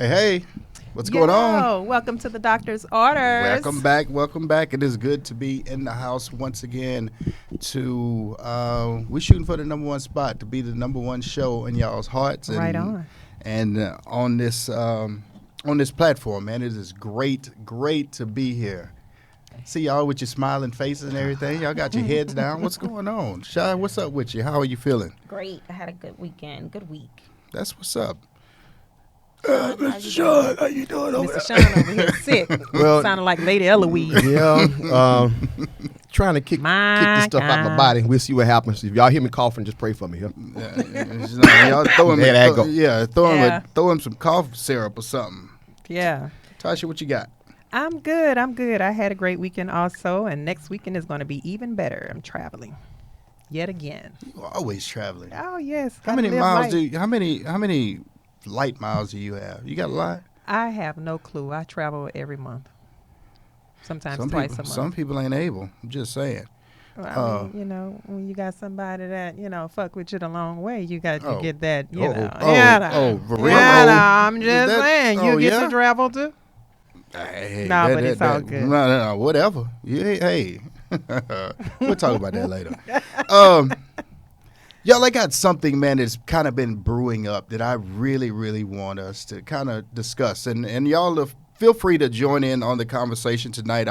Hey, what's going on? Welcome to the doctor's orders. Welcome back. It is good to be in the house once again. We're shooting for the number one spot to be the number one show in y'all's hearts. Right on. And on this platform, man, it is great to be here. See y'all with your smiling faces and everything. Y'all got your heads down. What's going on? Shy, what's up with you? How are you feeling? Great. I had a good weekend. Good week. That's what's up. Mr. Sean, how you doing over Mr. Sean over here sick. Well, sounding like Lady Eloise. Yeah, trying to kick this stuff out my body. We'll see what happens. If y'all hear me coughing, just pray for me. Y'all throw him, throw him some cough syrup or something. Yeah. Tasha, what you got? I'm good. I had a great weekend also, and next weekend is going to be even better. I'm traveling yet again. You're always traveling. Oh yes. How many miles how many light miles do you have? You got a lot? I have no clue. I travel every month. Sometimes twice a month. Some people ain't able. I'm just saying. Well, I mean, when you got somebody that, fuck with you the long way, you got to get that, for real? I'm just saying, you get to travel too. Hey, but it's all good. No, whatever. Hey. We'll talk about that later. Y'all, I got something, man, that's kind of been brewing up that I really, really want us to kind of discuss. And y'all feel free to join in on the conversation tonight.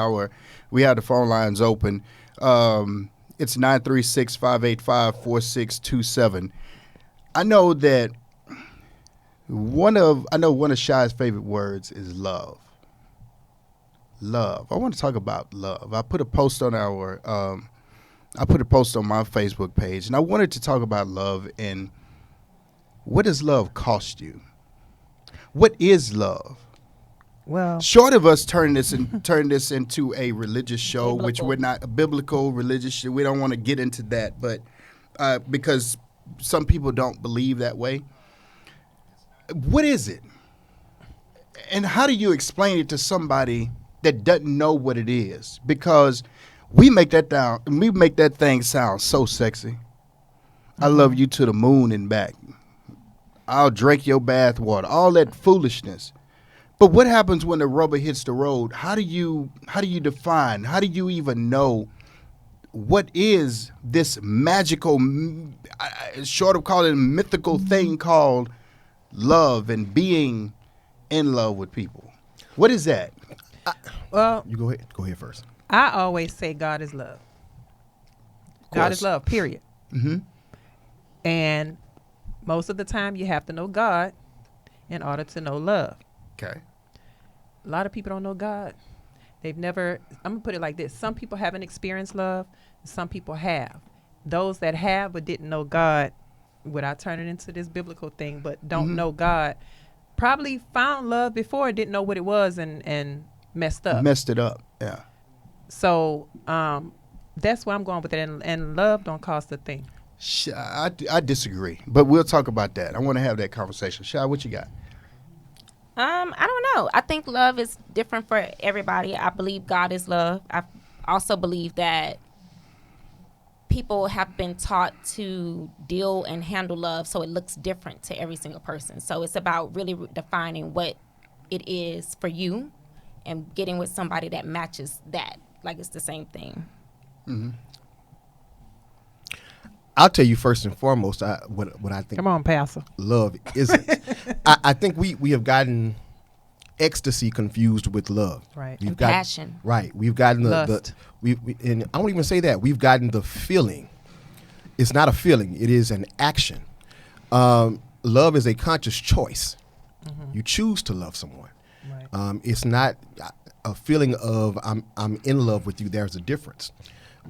We have the phone lines open. It's 936-585-4627. I know one of Shy's favorite words is love. Love. I want to talk about love. I put a post on my Facebook page, and I wanted to talk about love and what does love cost you? What is love? Well, short of us turn this into a religious show, which we're not, a biblical religious show. We don't want to get into that, but because some people don't believe that way. What is it? And how do you explain it to somebody that doesn't know what it is? Because we make that thing sound so sexy. I love you to the moon and back. I'll drink your bath water. All that foolishness. But what happens when the rubber hits the road? How do you define? How do you even know what is this magical, short of calling it a mythical thing called love and being in love with people? What is that? Well, you go ahead. Go ahead first. I always say God is love. God is love, period. Mm-hmm. And most of the time you have to know God in order to know love. Okay. A lot of people don't know God. I'm going to put it like this. Some people haven't experienced love. Some people have. Those that have but didn't know God, without turning into this biblical thing, but don't know God, probably found love before and didn't know what it was and messed up. Messed it up, yeah. So that's where I'm going with it. And love don't cost a thing. I disagree, but we'll talk about that. I want to have that conversation. Shy, what you got? I don't know. I think love is different for everybody. I believe God is love. I also believe that people have been taught to deal and handle love so it looks different to every single person. So it's about really defining what it is for you and getting with somebody that matches that. Like it's the same thing. Mm-hmm. I'll tell you first and foremost what I think. Come on, Pastor. Love isn't. I think we have gotten ecstasy confused with love. Right. And passion. Right. We've gotten Lust. and I won't even say that. We've gotten the feeling. It's not a feeling. It is an action. Love is a conscious choice. Mm-hmm. You choose to love someone. Right. It's not a feeling of I'm in love with you. There's a difference.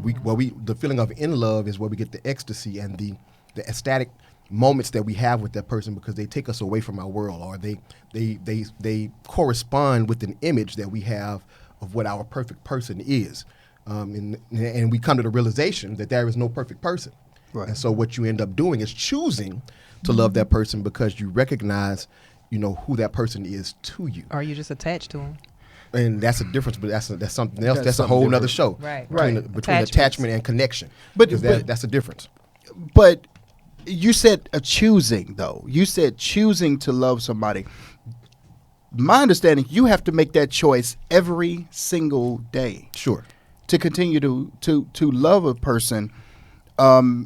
The feeling of in love is where we get the ecstasy and the ecstatic moments that we have with that person because they take us away from our world, or they correspond with an image that we have of what our perfect person is. and we come to the realization that there is no perfect person. Right. And so what you end up doing is choosing to love that person because you recognize, who that person is to you. Or you just attached to them. And that's a difference, but that's something else. That's a something whole nother different. show. Right. Between Attachments. attachment and connection. But- 'Cause but- that's a difference. But you said a choosing, though. You said choosing to love somebody. My understanding, you have to make that choice every single day Sure. to continue to love a person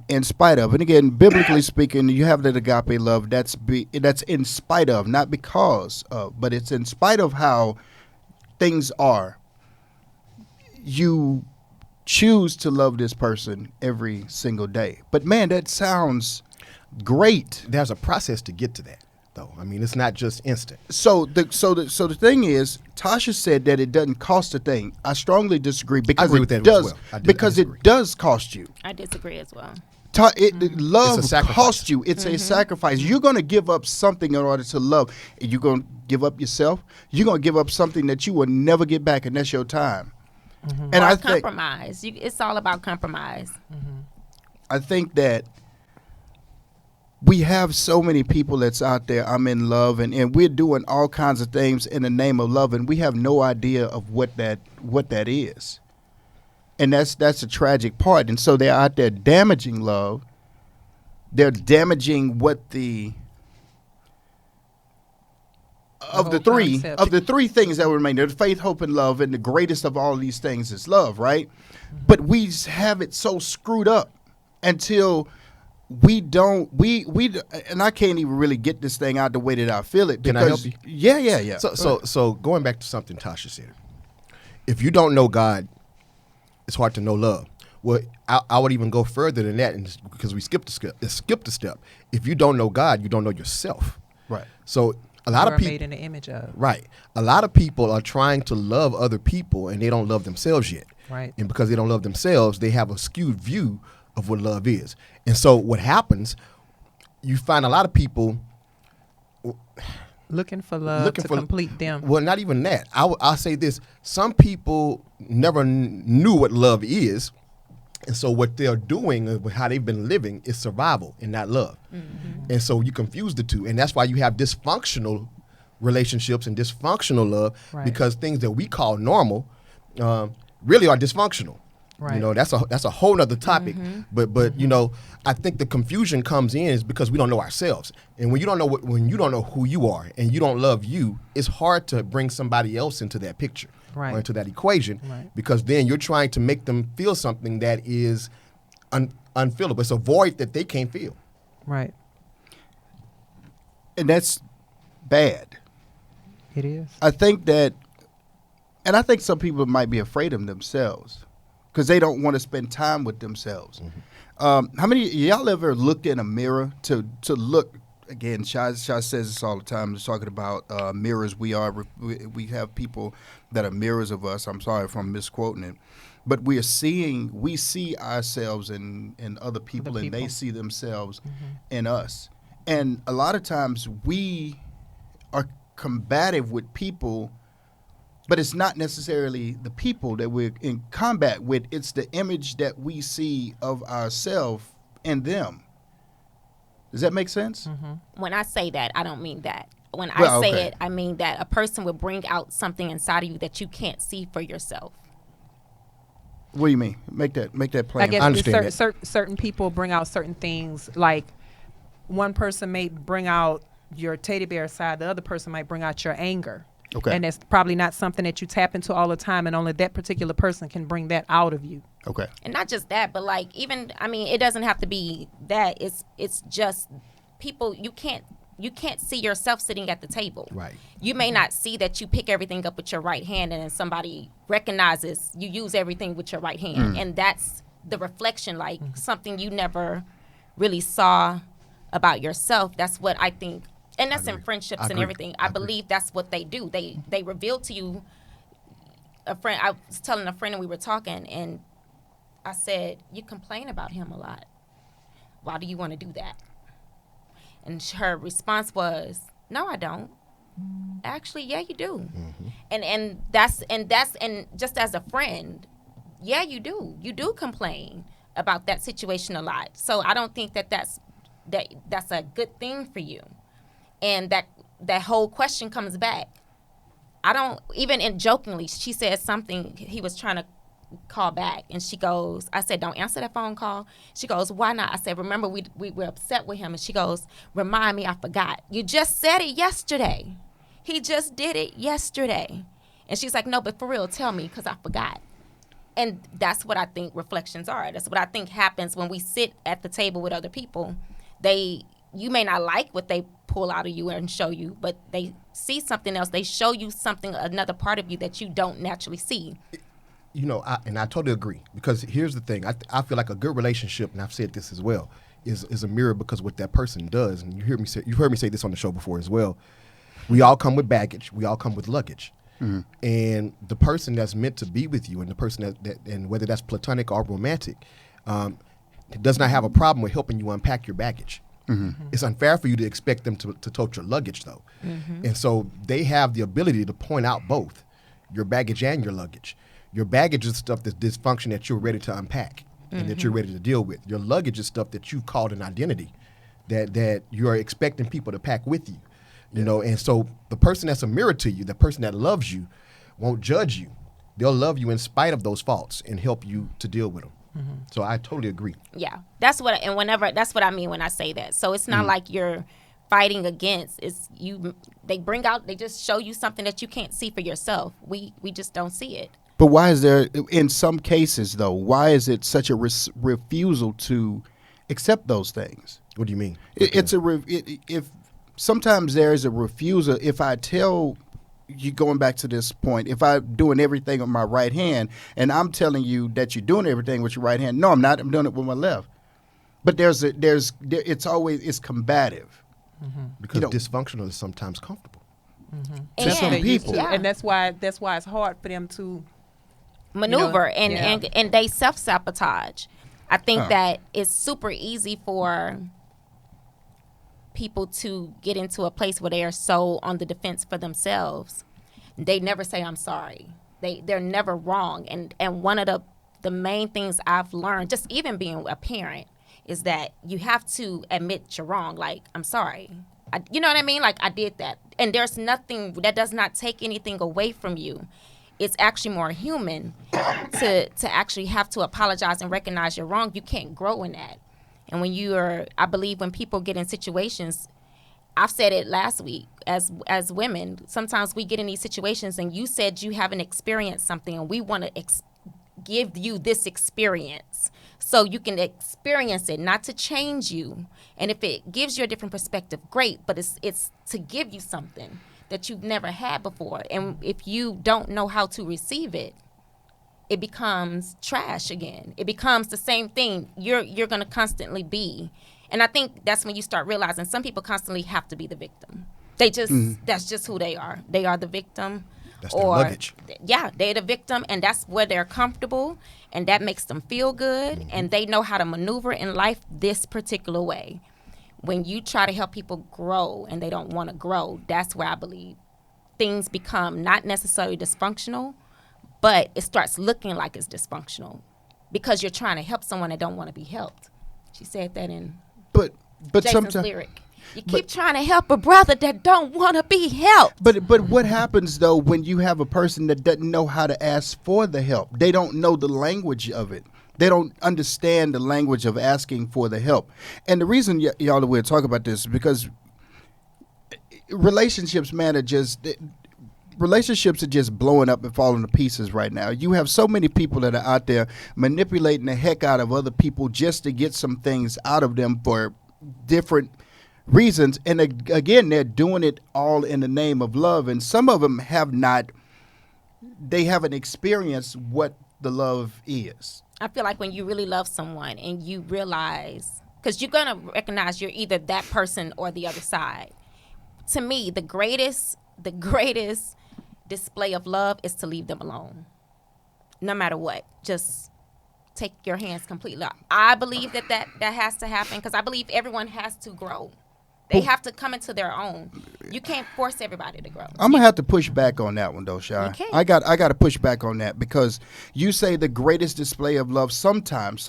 in spite of. And again, biblically speaking, you have that agape love that's in spite of, not because of, but it's in spite of how things are. You choose to love this person every single day. But man, that sounds great. There's a process to get to that, though. I mean, it's not just instant. So the thing is, Tasha said that it doesn't cost a thing. I strongly disagree because agree it with that as does. well. I Because disagree. it does cost you. I disagree as well. Love It's a sacrifice. costs you. It's a sacrifice. You're going to give up something in order to love. You're going to give up yourself. You're going to give up something that you will never get back, and that's your time. And Or I think compromise. It's all about compromise. that we have so many people that's out there. I'm in love, and we're doing all kinds of things in the name of love, and we have no idea of what that is. And that's a tragic part. And so they're out there damaging love. They're damaging what the whole concept. of the three things that remain. There's faith, hope, and love, and the greatest of all these things is love, right? But we just have it so screwed up until we don't and I can't even really get this thing out the way that I feel it. Can I help you? Yeah. So going back to something Tasha said, if you don't know God, it's hard to know love. Well, I would even go further than that, and because we skipped a step. If you don't know God, you don't know yourself. Right. So a lot Or of people, made in the image of. right? A lot of people are trying to love other people, and they don't love themselves yet. Right. And because they don't love themselves, they have a skewed view of what love is. And so what happens? You find a lot of people Looking for love to complete them. Well, not even that. I'll say this. Some people never knew what love is. And so what they're doing, how they've been living, is survival and not love. Mm-hmm. And so you confuse the two. And that's why you have dysfunctional relationships and dysfunctional love, Right. because things that we call normal really are dysfunctional. Right. You know, that's a whole nother topic. But you know, I think the confusion comes in is because we don't know ourselves. And when you don't know who you are and you don't love you, it's hard to bring somebody else into that picture. Right. Or into that equation, Right. because then you're trying to make them feel something that is unfillable. It's a void that they can't feel. Right. And that's bad. It is. I think some people might be afraid of themselves because they don't want to spend time with themselves. Mm-hmm. How many of y'all ever looked in a mirror to look? Again, Shai says this all the time. He's talking about mirrors. We have people that are mirrors of us. I'm sorry if I'm misquoting it, but we see ourselves in other people, and they see themselves in us. And a lot of times we are combative with people, but it's not necessarily the people that we're in combat with. It's the image that we see of ourselves in them. Does that make sense? When I say that, I don't mean that. When Well, I say okay. it, I mean that a person will bring out something inside of you that you can't see for yourself. What do you mean? Make that plain. I guess understand it's certain people bring out certain things. Like one person may bring out your teddy bear side, the other person might bring out your anger. Okay. And it's probably not something that you tap into all the time, and only that particular person can bring that out of you. Okay. And not just that, but like even, I mean, it doesn't have to be that. It's just people, you can't see yourself sitting at the table. Right. You may not see that you pick everything up with your right hand, and then somebody recognizes you use everything with your right hand. And that's the reflection, like something you never really saw about yourself. That's what I think. And that's in friendships and agree. everything. I believe that's what they do. They reveal to you a friend. I was telling a friend, and we were talking, and I said, you complain about him a lot. Why do you want to do that? And her response was, no, I don't. Actually, yeah, you do. And that's just as a friend, yeah, you do complain about that situation a lot. So I don't think that's a good thing for you. And that whole question comes back. I don't even, in jokingly, she said something, he was trying to call back, and she goes, I said, don't answer that phone call. She goes, why not? I said, remember we were upset with him. And she goes, remind me, I forgot. You just said it yesterday. He just did it yesterday. And she's like, no, but for real, tell me, because I forgot. And that's what I think reflections are. That's what I think happens when we sit at the table with other people. You may not like what they pull out of you and show you, but they see something else. They show you something, another part of you that you don't naturally see. You know, I totally agree, because here's the thing. I feel like a good relationship, and I've said this as well, is a mirror, because what that person does, and you've heard me say this on the show before as well. We all come with baggage. We all come with luggage. Mm-hmm. And the person that's meant to be with you, and the person that and whether that's platonic or romantic, does not have a problem with helping you unpack your baggage. Mm-hmm. It's unfair for you to expect them to tote your luggage, though. Mm-hmm. And so they have the ability to point out both your baggage and your luggage. Your baggage is stuff that's dysfunction that you're ready to unpack and that you're ready to deal with. Your luggage is stuff that you've called an identity that you're expecting people to pack with you. You know, and so the person that's a mirror to you, the person that loves you, won't judge you. They'll love you in spite of those faults and help you to deal with them. Mm-hmm. So I totally agree. Yeah, that's what I mean when I say that. So it's not like you're fighting against. It's you. They just show you something that you can't see for yourself. We just don't see it. But why is there, in some cases though, why is it such a refusal to accept those things? What do you mean? If sometimes there is a refusal. If I tell you, going back to this point, if I'm doing everything with my right hand and I'm telling you that you're doing everything with your right hand, no, I'm not. I'm doing it with my left. But it's combative. Mm-hmm. Because dysfunctional is sometimes comfortable. Mm-hmm. To some people. And that's why it's hard for them to maneuver and they self-sabotage. I think that it's super easy for people to get into a place where they are so on the defense for themselves. They never say I'm sorry. They're never wrong. And one of the main things I've learned, just even being a parent, is that you have to admit you're wrong. Like, I'm sorry. You know what I mean? Like, I did that. And there's nothing that does not take anything away from you. It's actually more human to actually have to apologize and recognize you're wrong. You can't grow in that. And I believe when people get in situations, I've said it last week, as women, sometimes we get in these situations and you said you haven't experienced something and we want to give you this experience so you can experience it, not to change you. And if it gives you a different perspective, great, but it's to give you something that you've never had before. And if you don't know how to receive it, it becomes trash again. It becomes the same thing you're going to constantly be. And I think that's when you start realizing some people constantly have to be the victim. They just, that's just who they are. They are the victim. That's their luggage. Yeah, they're the victim, and that's where they're comfortable, and that makes them feel good, and they know how to maneuver in life this particular way. When you try to help people grow and they don't want to grow, that's where I believe things become not necessarily dysfunctional, but it starts looking like it's dysfunctional because you're trying to help someone that don't want to be helped. She said that in Jason's lyric. You keep trying to help a brother that don't want to be helped. But what happens, though, when you have a person that doesn't know how to ask for the help? They don't know the language of it. They don't understand the language of asking for the help. And the reason y'all are we're talking about this is because relationships, man, relationships are just blowing up and falling to pieces right now. You have so many people that are out there manipulating the heck out of other people just to get some things out of them for different reasons. And again, they're doing it all in the name of love. And some of them haven't experienced what the love is. I feel like when you really love someone and you realize, because you're going to recognize you're either that person or the other side. To me, the greatest display of love is to leave them alone. No matter what. Just take your hands completely off. I believe that has to happen because I believe everyone has to grow. They have to come into their own. You can't force everybody to grow. I'm gonna have to push back on that one though, Shy. You can't. I got to push back on that because you say the greatest display of love sometimes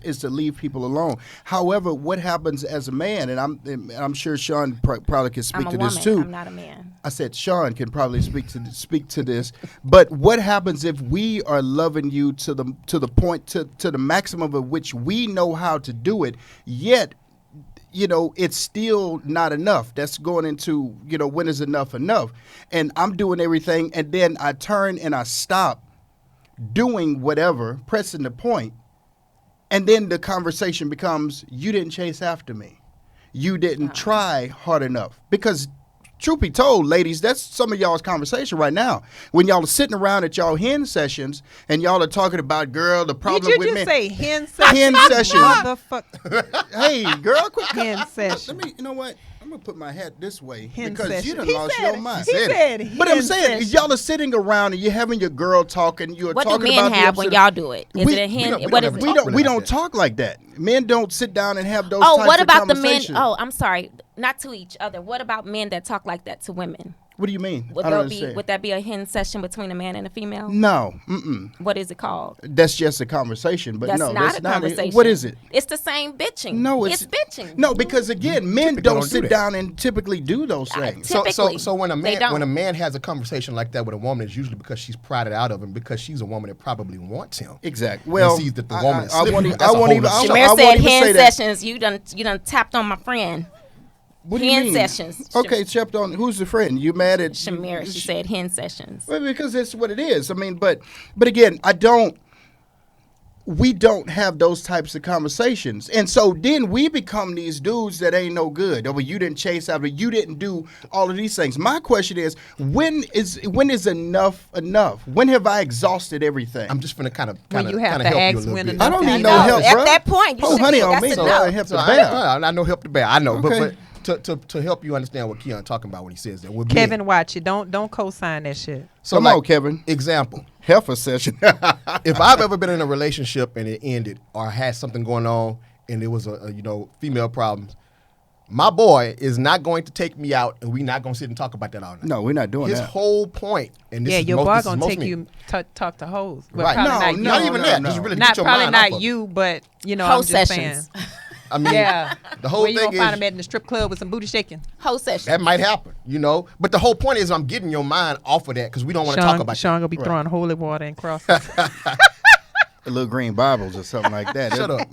is to leave people alone. However, what happens as a man, and I'm sure Sean probably can speak I'm a to woman. this too. I'm not a man. I said Sean can probably speak to this, but what happens if we are loving you to the point to the maximum of which we know how to do it, yet it's still not enough. That's going into when is enough, and I'm doing everything, and then I turn and I stop doing whatever, pressing the point, and then the conversation becomes, you didn't chase after me, you didn't try hard enough, because truth be told, ladies, that's some of y'all's conversation right now. When y'all are sitting around at y'all hen sessions and y'all are talking about, girl, the problem Did with you men. just say hen session? Hen session. Motherfucker. Hey, girl, quit. Hen session. Let me, you know what? I'm going to put my hat this way Hen because session. you done He lost said your it. mind. He said But I'm hen saying, session. y'all are sitting around and you're having your girl talking. You're What do talking men about have the when episode- y'all do it? Is We- it a hen? we What don't is ever it? talk we like don't that. talk like that. Men don't sit down and have those Oh, types what of about the men? conversations. Oh, I'm sorry, not to each other. What about men that talk like that to women? What do you mean? Would I don't there be? understand. Would that be a hen session between a man and a female? No. What is it called? That's just a conversation. But That's no, not that's a not conversation. What is it? It's the same bitching. No, it's bitching. No, because again, men Typically don't don't do sit that. down and typically do those things. Typically, So when a they man don't. has a conversation like that with a woman, it's usually because she's prided out of him, because she's a woman that probably wants him. Exactly. Well, sees that the woman is I won't slipping. even. That's I a won't whole even. nother I Shamir won't said even say hen that. sessions. You done tapped on my friend. What do you hen mean? sessions. Okay, stepped on. Who's the friend? You mad at Shamir, she said hen sessions. Well, because that's what it is. I mean, but again, we don't have those types of conversations. And so then we become these dudes that ain't no good. Oh, well, you didn't chase after, you didn't do all of these things. My question is, when is enough enough? When have I exhausted everything? I'm just gonna kind of When you have to help you a ask little when bit. enough I don't is need enough. no help, At bro. that point, you Oh, should honey be, on that's me. enough. I help So the I bear. know help the bear. I know, Okay. but to help you understand what Keon talking about when he says that, we're Kevin, being- watch it. Don't co-sign that shit. So Come like, on, Kevin. Example: Heifer session. if I've ever been in a relationship and it ended, or had something going on and it was a female problems, my boy is not going to take me out, and we're not going to sit and talk about that all night. No, we're not doing His that. whole point, and this Yeah, is your most, boy this is gonna most take me. you talk to hoes. Well, Right. probably No, not you. Not even that. no. Just really Not get your probably mind off not of it. you, but I'm Hoe just sessions. saying. I mean, Yeah, the whole where you thing gonna find is them at in the strip club with some booty shaking? Whole session. that might happen, But the whole point is, I'm getting your mind off of that because we don't want to talk about Sean that. gonna be throwing holy water and crosses. The little green Bibles or something like that. Shut up.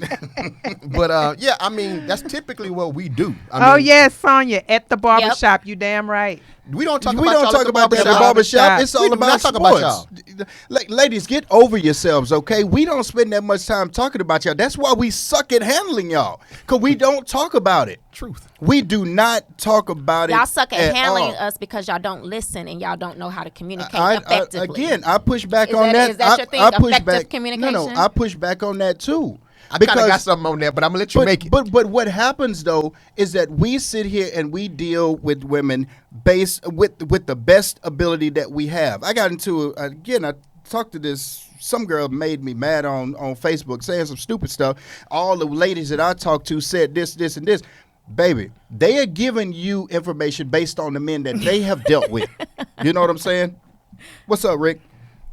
But yeah, I mean, that's typically what we do. I Oh mean, yes, Sonya at the barbershop. You damn right. we don't talk We about don't y'all talk at the about that at the barbershop. barbershop. It's We all do about not talk about sports. Ladies, get over yourselves, okay? We don't spend that much time talking about y'all. That's why we suck at handling y'all, because we don't talk about it. Truth. We do not talk about it. Y'all suck at handling all. us because y'all don't listen and y'all don't know how to communicate effectively. Again, I push back Is on that- that. is that your thing, I push effective back. communication? No, I push back on that too. I kind of got something on there, but I'm gonna let you make it. But what happens though is that we sit here and we deal with women based with the best ability that we have. I got into again. I talked to this. Some girl made me mad on Facebook saying some stupid stuff. All the ladies that I talked to said this, and this. Baby, they are giving you information based on the men that they have dealt with. You know what I'm saying? What's up, Rick?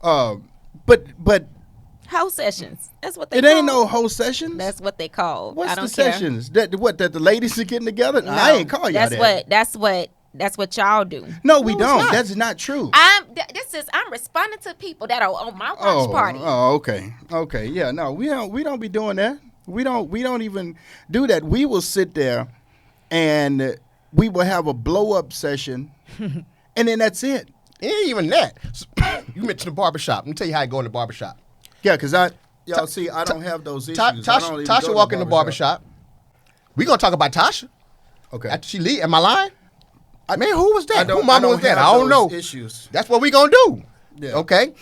But Whole sessions. That's what they it call. ain't no whole sessions. That's what they call. What's I the don't care. sessions? That the ladies are getting together? No, I ain't call y'all that's that. That's what y'all do. No, we No, it's don't. not. That's not true. I'm responding to people that are on my watch party. Oh, okay. Yeah, no, we don't be doing that. We don't even do that. We will sit there and we will have a blow up session and then that's it. It ain't even that. You mentioned the barbershop. Let me tell you how I go in the barbershop. Yeah, because I don't have those issues. I don't even go Tasha to walk in the barbershop. We gonna talk about Tasha Okay. after she leave. Am I lying? Man, who was that? Who I mama don't was that? have I don't those know. issues. That's what we gonna do. Yeah. Okay.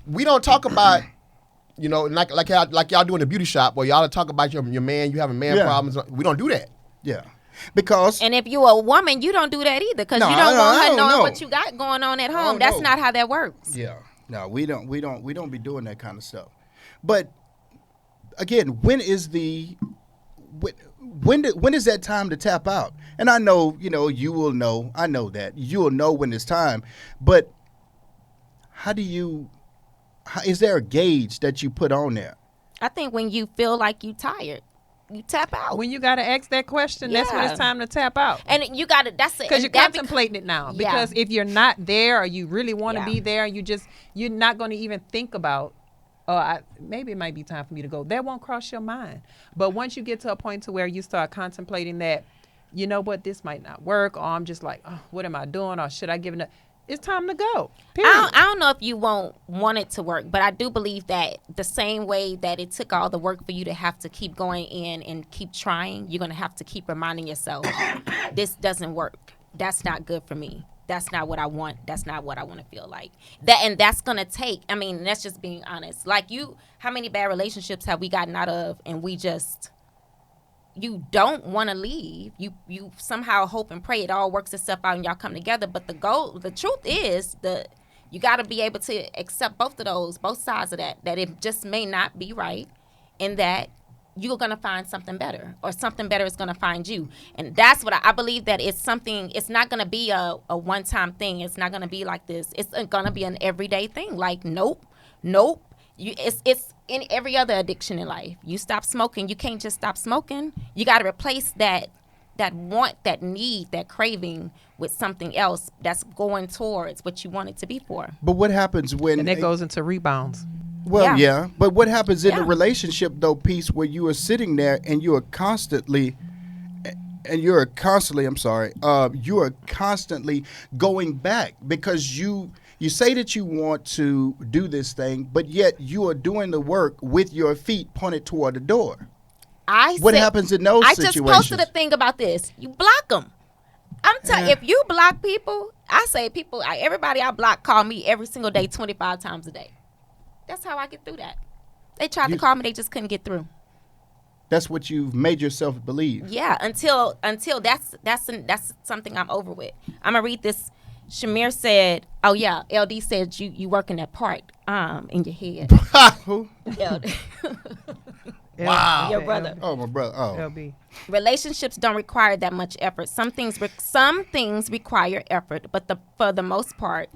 We don't talk about, like y'all do in the beauty shop, where y'all talk about your man. You having man Yeah. problems. We don't do that. Yeah. Because And if you a woman, you don't do that either because No, you I don't don't- want I her don't knowing know. what you got going on at I home. don't That's know. not how that works. yeah. No, we don't be doing that kind of stuff. But again, when is the when is that time to tap out? And I know, you will know. I know that you'll know when it's time. But is there a gauge that you put on there? I think when you feel like you tired, you tap out. When you got to ask that question, that's when Yeah. it's time to tap out. And you got to, that's it. Because you're contemplating it now. Yeah. Because if you're not there or you really want to Yeah. be there, you're not going to even think about, maybe it might be time for me to go. That won't cross your mind. But once you get to a point to where you start contemplating that, you know what, this might not work, or I'm just like, oh, what am I doing, or should I give it? It's time to go. Period. I don't know if you won't want it to work, but I do believe that the same way that it took all the work for you to have to keep going in and keep trying, you're going to have to keep reminding yourself, this doesn't work. That's not good for me. That's not what I want. That's not what I want to feel like. That's going to take, that's just being honest. Like how many bad relationships have we gotten out of and you don't want to leave. You somehow hope and pray it all works itself out and y'all come together. But the truth is you got to be able to accept both sides of that it just may not be right, and that you're going to find something better, or something better is going to find you. And that's what I believe, that it's something, it's not going to be a one-time thing. It's not going to be like this. It's going to be an everyday thing. Like, nope. It's in every other addiction in life. You stop smoking, you can't just stop smoking. You got to replace that want, that need, that craving with something else that's going towards what you want it to be for. But what happens when... And that goes into rebounds. Well, Yeah. But what happens in the Yeah. relationship, though, Peace, where you are sitting there and you are constantly going back because you say that you want to do this thing, but yet you are doing the work with your feet pointed toward the door. What happens in those situations? I just posted a thing about this. You block them. I'm telling you, if you block people, I say everybody I block call me every single day, 25 times a day. That's how I get through that. They tried to call me, they just couldn't get through. That's what you've made yourself believe. Yeah, until that's something I'm over with. I'm gonna read this. Shamir said, "Oh yeah, LD said you working that part in your head." Who? LD. Wow. Your brother. Oh, my brother. Oh. LB. Relationships don't require that much effort. Some things require effort, but for the most part,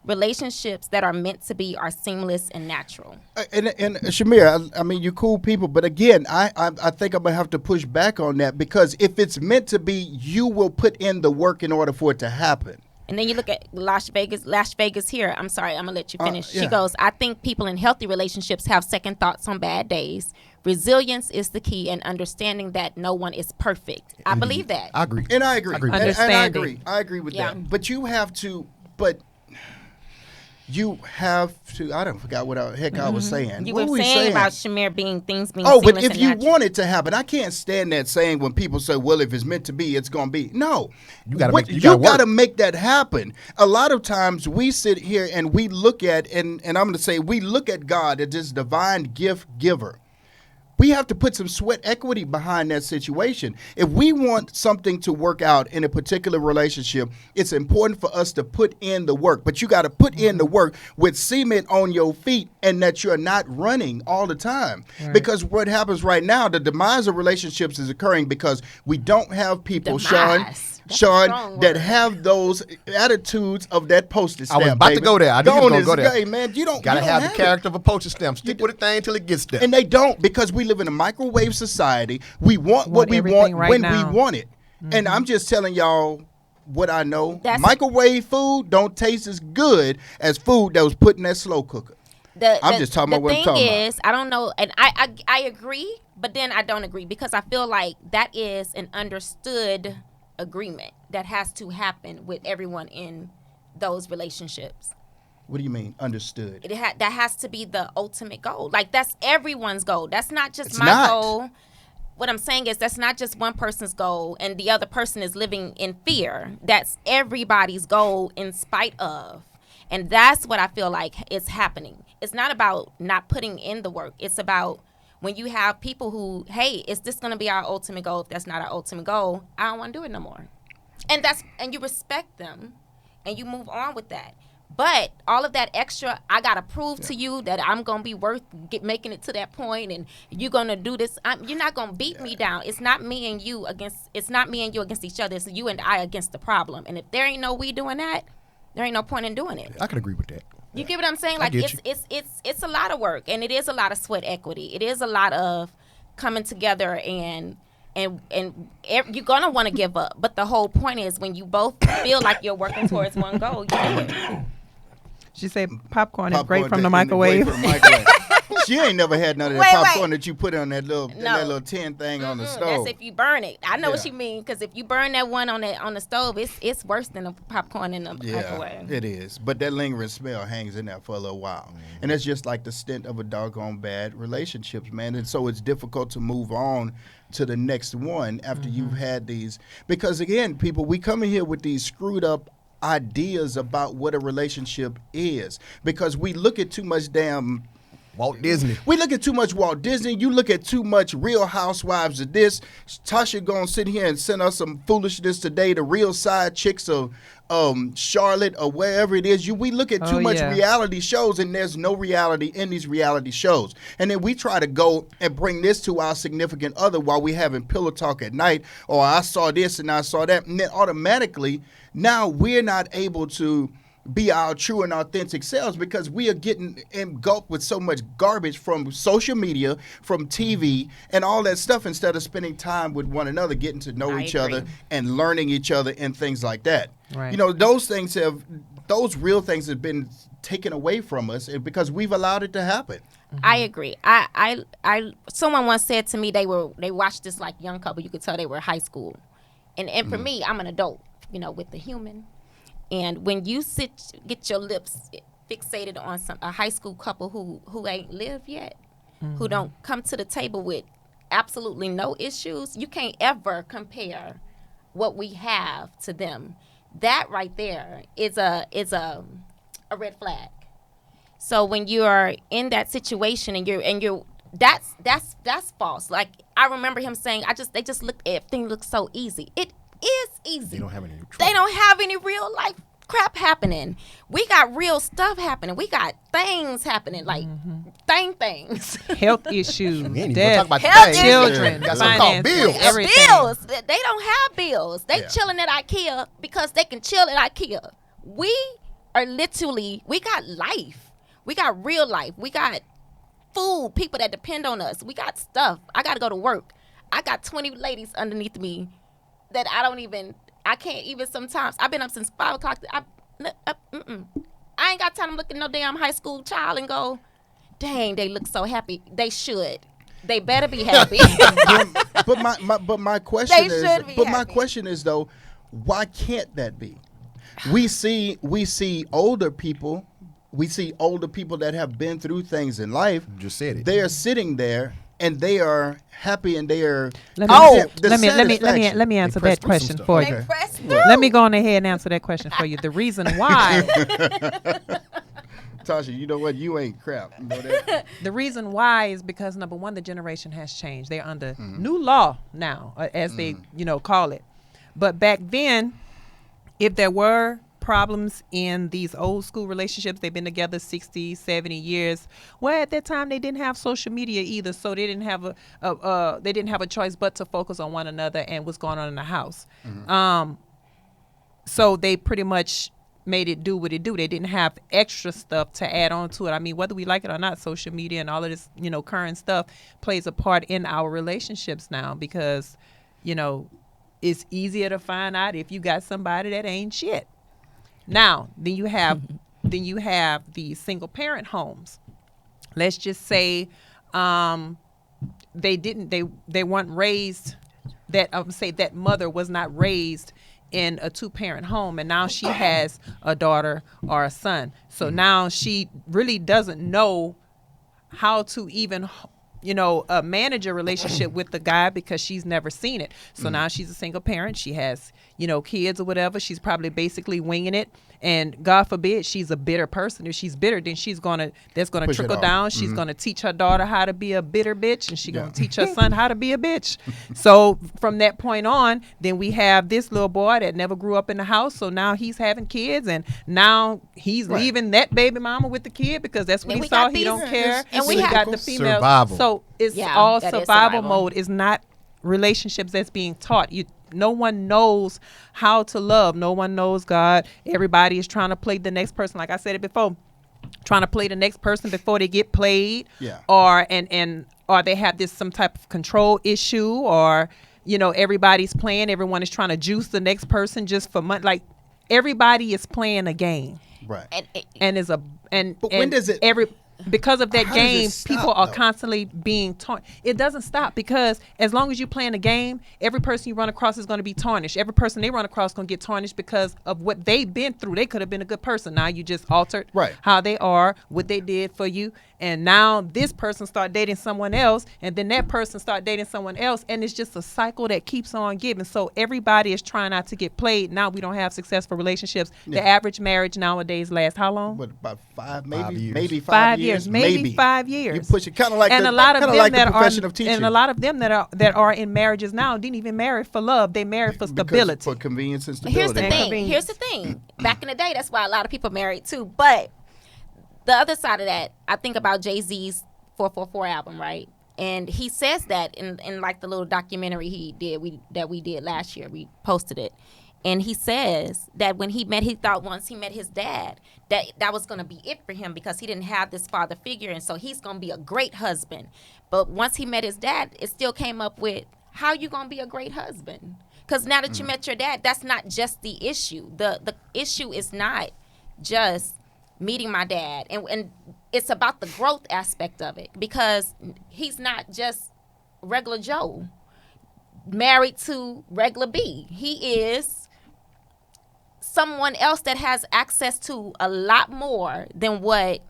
relationships that are meant to be are seamless and natural. And Shamir, you cool people, but again, I think I'm gonna have to push back on that, because if it's meant to be, you will put in the work in order for it to happen. And then you look at Las Vegas here. I'm sorry, I'm going to let you finish. Yeah. She goes, I think people in healthy relationships have second thoughts on bad days. Resilience is the key, and understanding that no one is perfect. I believe that. I agree. And I agree. with And I Understanding. agree. I agree with Yeah. that. But you have to, I don't forgot what the heck I was saying. You What were we saying about Shamir things being Oh, but seamless if and you natural. want it to happen, I can't stand that saying when people say, well, if it's meant to be, it's going to be. No. You gotta What- make- you gotta gotta work. make that happen. A lot of times we sit here and we look at, and I'm going to say, we look at God as this divine gift giver. We have to put some sweat equity behind that situation. If we want something to work out in a particular relationship, it's important for us to put in the work. But you got to put in the work with cement on your feet, and that you're not running all the time. Right. Because what happens right now, the demise of relationships is occurring because we don't have people, Demise. That's a Sean, strong that word. have those attitudes of that postage I stamp. was about to baby. go there. I knew you was gonna on, go there. Hey, man, you don't Gotta you don't have the it. character of a postage stamp. Stick with the thing till it gets there. And they don't, because we live in a microwave society. We want what Want we everything want right when now. we want it. And I'm just telling y'all what I know. That's- Microwave food don't taste as good as food that was put in that slow cooker. I'm just talking about what I'm talking The about. thing is, I don't know, and I agree, but then I don't agree, because I feel like that is an understood agreement that has to happen with everyone in those relationships. What do you mean, understood? That has to be the ultimate goal. Like, that's everyone's goal. That's not just It's my not. goal. What I'm saying is that's not just one person's goal and the other person is living in fear. That's everybody's goal in spite of. And that's what I feel like is happening. It's not about not putting in the work. It's about when you have people who, hey, is this going to be our ultimate goal? If that's not our ultimate goal, I don't want to do it no more. And you respect them and you move on with that. But all of that extra, I gotta prove to you that I'm gonna be worth making it to that point, and you're gonna do this. You're not gonna beat me down. It's not me and you against. It's not me and you against each other. It's you and I against the problem. And if there ain't no we doing that, there ain't no point in doing it. I can agree with that. You get what I'm saying? I Like get it's a lot of work, and it is a lot of sweat equity. It is a lot of coming together and you're gonna want to give up. But the whole point is when you both feel like you're working towards one goal, you do it. She said popcorn is great from the microwave. She ain't never had none of that popcorn that you put on that little tin thing on the stove. That's if you burn it. I know what you mean, because if you burn that one on the stove, it's worse than the popcorn in the microwave. It is. But that lingering smell hangs in there for a little while. And it's just like the stint of a doggone bad relationships, man. And so it's difficult to move on to the next one after you've had these. Because, again, people, we come in here with these screwed up ideas about what a relationship is. Because we look at too much damn Walt Disney. We look at too much Walt Disney. You look at too much Real Housewives of this. Tasha gonna sit here and send us some foolishness today. The Real Side Chicks of Charlotte or wherever it is. We look at too much reality shows, and there's no reality in these reality shows. And then we try to go and bring this to our significant other while we having pillow talk at night. Or I saw this and I saw that, and then automatically now we're not able to be our true and authentic selves because we are getting engulfed with so much garbage from social media, from TV, and all that stuff instead of spending time with one another, getting to know each other and learning each other and things like that. Right. You know, those real things have been taken away from us because we've allowed it to happen. I agree. Someone once said to me they watched this like young couple. You could tell they were high school, and for me, I'm an adult, you know, with the human. And when you get your lips fixated on a high school couple who ain't lived yet, who don't come to the table with absolutely no issues, you can't ever compare what we have to them. That right there is a red flag. So when you are in that situation and that's false. Like I remember him saying, everything looks so easy. It is easy. They don't have any real life crap happening. We got real stuff happening. We got things happening, like things. Health issues, death, children, finances, everything. Bills. They don't have bills. They chilling at IKEA because they can chill at IKEA. We are literally, we got life. We got real life. We got food, people that depend on us. We got stuff. I got to go to work. I got 20 ladies underneath me that I can't even sometimes. I've been up since 5 o'clock. I ain't got time to look at no damn high school child and go, dang, they look so happy. They should. They better be happy. but my question is though, why can't that be? We see older people. We see older people that have been through things in life. You just said it. They are sitting there and they are happy and they are. Let me answer that question for you. Let me go on ahead and answer that question for you. The reason why. Tasha, you know what? You ain't crap. You know that? The reason why is because number one, the generation has changed. They're under new law now, as they call it. But back then, if there were problems in these old school relationships, they've been together 60, 70 years. Well, at that time they didn't have social media either, so they didn't have a choice but to focus on one another and what's going on in the house. So they pretty much made it do what it do. They didn't have extra stuff to add on to it. I mean, whether we like it or not, social media and all of this, current stuff plays a part in our relationships now because, it's easier to find out if you got somebody that ain't shit. Now, then you have the single parent homes. Let's just say they weren't raised that mother was not raised in a 2-parent home, and now she has a daughter or a son. So now she really doesn't know how to even manage a relationship with the guy because she's never seen it. So now she's a single parent. She has, kids or whatever. She's probably basically winging it. And God forbid she's a bitter person. If she's bitter, then that's gonna Push it trickle off. down. She's gonna teach her daughter how to be a bitter bitch, and she's gonna teach her son how to be a bitch. So from that point on, then we have this little boy that never grew up in the house. So now he's having kids, and now he's leaving that baby mama with the kid because that's what And he we saw. got He these- don't care. and So we he have- got the female. Survival. So it's Yeah, all that is survival survival. mode. It's not relationships that's being taught. No one knows how to love. No one knows God. Everybody is trying to play the next person. Like I said it before, trying to play the next person before they get played. Yeah. Or they have some type of control issue, or everybody's playing. Everyone is trying to juice the next person just for money. Like everybody is playing a game, Right. and But when does it- because of that How does it game, stop, people are though? constantly being tarnished. It doesn't stop because as long as you're playing a game, every person you run across is going to be tarnished. Every person they run across is going to get tarnished because of what they've been through. They could have been a good person. Now you just altered Right. how they are, what they did for you. And now this person start dating someone else, and then that person start dating someone else. And it's just a cycle that keeps on giving. So everybody is trying not to get played. Now we don't have successful relationships. Yeah. The average marriage nowadays lasts how long? What, about 5, 5 years. maybe 5 years, maybe 5 years. You push it kind of like and the, a lot of kinda them like that the profession are of teaching. and a lot of them that are in marriages now didn't even marry for love. They married for Because stability. for convenience and But here's the stability. And thing. convenience. Here's the thing. Back in the day, that's why a lot of people married too. But the other side of that, I think about Jay-Z's 444 album, right? And he says that in like the little documentary he did, that we did last year. We posted it. And he says that when he thought once he met his dad, that was going to be it for him because he didn't have this father figure. And so he's going to be a great husband. But once he met his dad, it still came up with, how you going to be a great husband? Because now that you met your dad, that's not just the issue. The issue is not just meeting my dad. And it's about the growth aspect of it because he's not just regular Joe married to regular B. He is someone else that has access to a lot more than what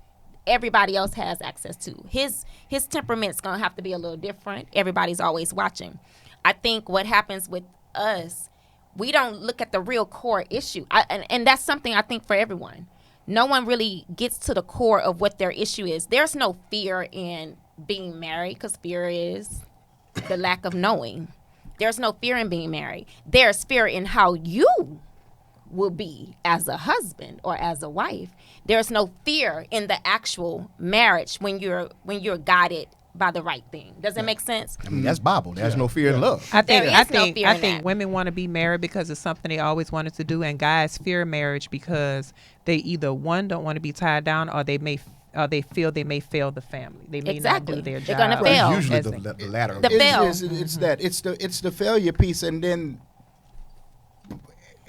everybody else has access to. His temperament's gonna have to be a little different. Everybody's always watching. I think what happens with us, we don't look at the real core issue. And that's something I think for everyone. No one really gets to the core of what their issue is. There's no fear in being married because fear is the lack of knowing. There's no fear in being married. There's fear in how you will be as a husband or as a wife. There's no fear in the actual marriage when you're guided by the right thing. Does that make sense? I mean, that's Bible. There's no fear in love. I think There I is no think fear I in think that. women want to be married because it's something they always wanted to do, and guys fear marriage because they either one don't want to be tied down, or they feel they may fail the family. They may Exactly. not do their They're job. gonna fail. It's usually as the they- latter. The fail. It's that. It's the failure piece, and then,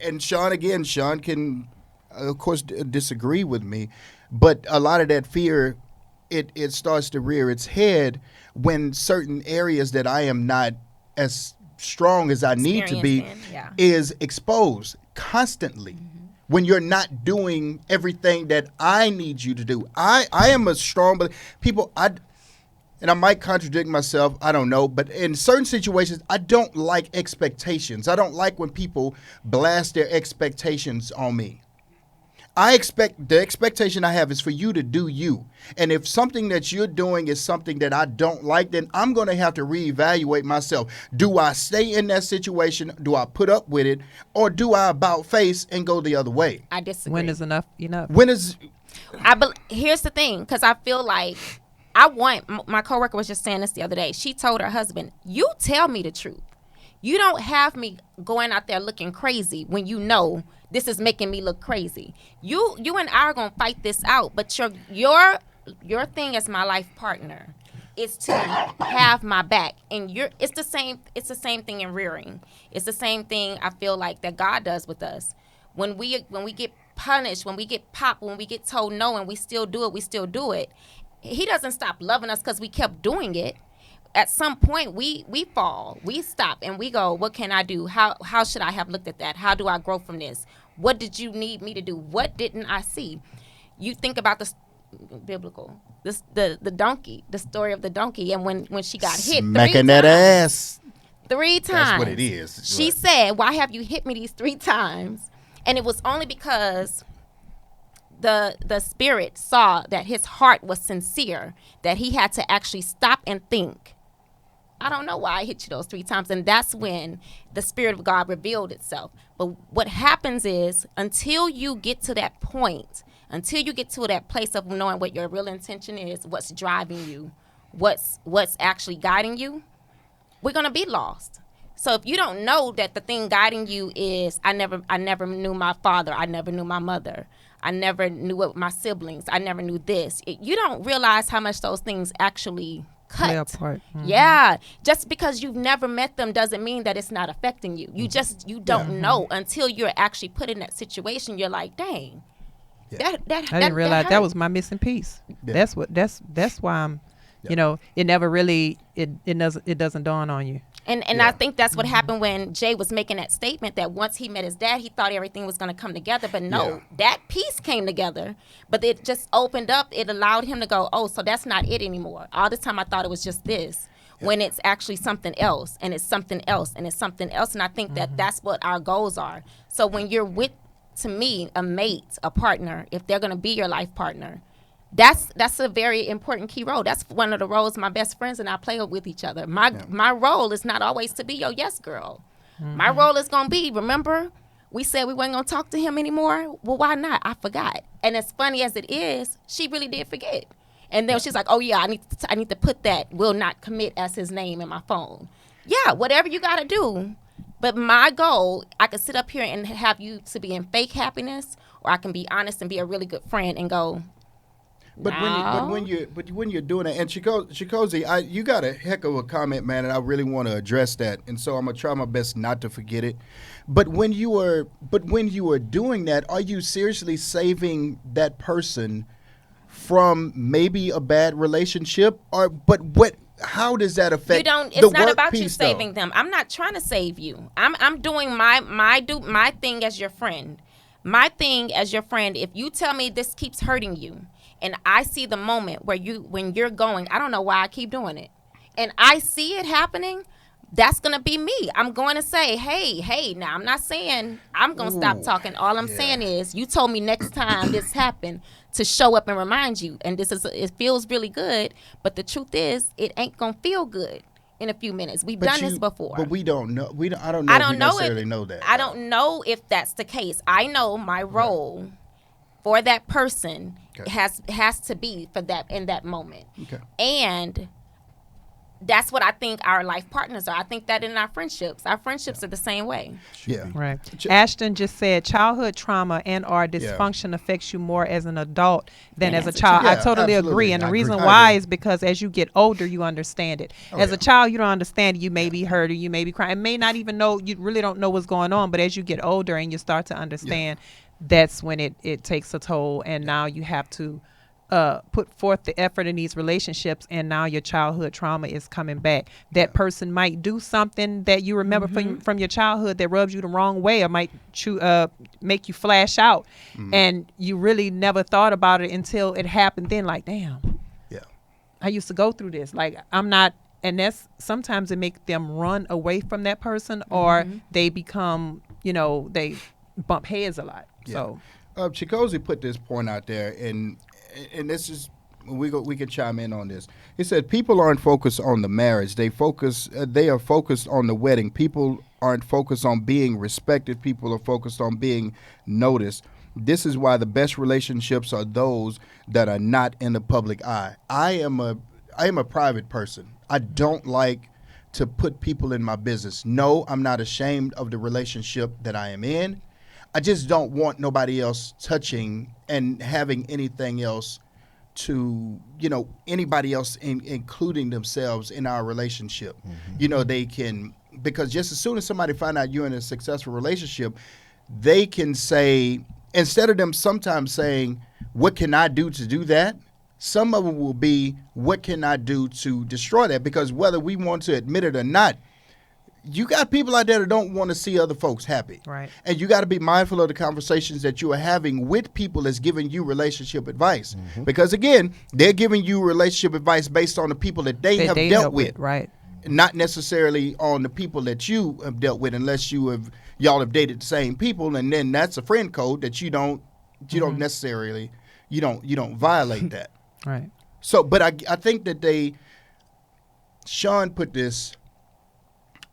and Sean can, of course, disagree with me, but a lot of that fear, it starts to rear its head when certain areas that I am not as strong as I need to be Experienced in, yeah. is exposed constantly. When you're not doing everything that I need you to do, I am a strong, but people, and I might contradict myself, I don't know, but in certain situations, I don't like expectations. I don't like when people blast their expectations on me. The expectation I have is for you to do you. And if something that you're doing is something that I don't like, then I'm going to have to reevaluate myself. Do I stay in that situation? Do I put up with it? Or do I about face and go the other way? I disagree. When is enough enough? Here's the thing, because I feel like my coworker was just saying this the other day. She told her husband, you tell me the truth. You don't have me going out there looking crazy when you know this is making me look crazy. You and I are gonna fight this out, but your thing as my life partner is to have my back, and it's the same thing in rearing. It's the same thing I feel like that God does with us. When we get punished, when we get popped, when we get told no and we still do it. He doesn't stop loving us because we kept doing it. At some point, we fall, we stop, and we go, what can I do? How should I have looked at that? How do I grow from this? What did you need me to do? What didn't I see? You think about biblical. This the donkey, the story of the donkey, and when she got hit Smacking that ass. 3 times. That's what it is. She Right. said, "Why have you hit me these 3 times?" And it was only because the spirit saw that his heart was sincere, that he had to actually stop and think, I don't know why I hit you those 3 times. And that's when the Spirit of God revealed itself. But what happens is, until you get to that point, until you get to that place of knowing what your real intention is, what's driving you, what's actually guiding you, we're going to be lost. So if you don't know that the thing guiding you is, I never knew my father, I never knew my mother, I never knew what my siblings, I never knew this, you don't realize how much those things actually cut. Play a part. Yeah, just because you've never met them doesn't mean that it's not affecting you. You don't know until you're actually put in that situation. You're like, dang, that I didn't realize that hurt. was my missing piece. Yeah. That's why I'm, you know, it never really it doesn't dawn on you. And I think that's what happened when Jay was making that statement, that once he met his dad, he thought everything was going to come together. But no, that piece came together. But it just opened up. It allowed him to go, oh, so that's not it anymore. All this time I thought it was just this, when it's actually something else, and it's something else, and it's something else. And I think that that's what our goals are. So when you're with, to me, a mate, a partner, if they're going to be your life partner, that's a very important key role. That's one of the roles my best friends and I play with each other. My role is not always to be your yes girl. My role is gonna be, remember, we said we weren't gonna talk to him anymore? Well, why not? I forgot. And as funny as it is, she really did forget. And then she's like, oh yeah, I need to put that will not commit as his name in my phone. Yeah, whatever you gotta do. But my goal, I could sit up here and have you to be in fake happiness, or I can be honest and be a really good friend and go, But when you're doing it, and Chikozi, you got a heck of a comment, man, and I really want to address that, and so I'm gonna try my best not to forget it. But when you are doing that, are you seriously saving that person from maybe a bad relationship, how does that affect? You don't. It's the not work about you piece, saving them. I'm not trying to save you. I'm doing my thing as your friend. My thing as your friend. If you tell me this keeps hurting you, and I see the moment when you're going, I don't know why I keep doing it, and I see it happening, that's gonna be me. I'm going to say, hey. Now I'm not saying I'm gonna stop talking. All I'm saying is, you told me next time this happened to show up and remind you, and it feels really good, but the truth is, it ain't gonna feel good in a few minutes. We've done this before. But we don't know. I don't know if we necessarily know that. I don't know if that's the case. I know my role for that person has to be for that in that moment. Okay. And that's what I think our life partners are. I think that in our friendships are the same way. Yeah. Right. Ashton just said childhood trauma and or dysfunction affects you more as an adult than as a child. Yeah, I totally absolutely. agree. And the I reason agree. why is because as you get older, you understand it. As yeah. a child, you don't understand it. You may be hurt or you may be crying. You may not even know, you really don't know what's going on. But as you get older and you start to understand, that's when it takes a toll. And now you have to put forth the effort in these relationships, and now your childhood trauma is coming back. That person might do something that you remember from your childhood that rubs you the wrong way, or might make you flash out, and you really never thought about it until it happened. Then, like, damn, I used to go through this. Like, I'm not, and that's sometimes it makes them run away from that person, or they become, they bump heads a lot. So, Chikozi put this point out there, and this is we can chime in on this. He said people aren't focused on the marriage; they are focused on the wedding. People aren't focused on being respected. People are focused on being noticed. This is why the best relationships are those that are not in the public eye. I am a private person. I don't like to put people in my business. No, I'm not ashamed of the relationship that I am in. I just don't want nobody else touching and having anything else to, anybody else including themselves in our relationship. They can, because just as soon as somebody find out you're in a successful relationship, they can say, instead of them sometimes saying, what can I do to do that? Some of them will be, what can I do to destroy that? Because whether we want to admit it or not, you got people out there that don't want to see other folks happy. Right. And you got to be mindful of the conversations that you are having with people that's giving you relationship advice. Because again, they're giving you relationship advice based on the people that they have dealt with. Right. Not necessarily on the people that you have dealt with, unless y'all have dated the same people, and then that's a friend code that you don't necessarily you don't violate that. Right. So, but I think that Sean put this,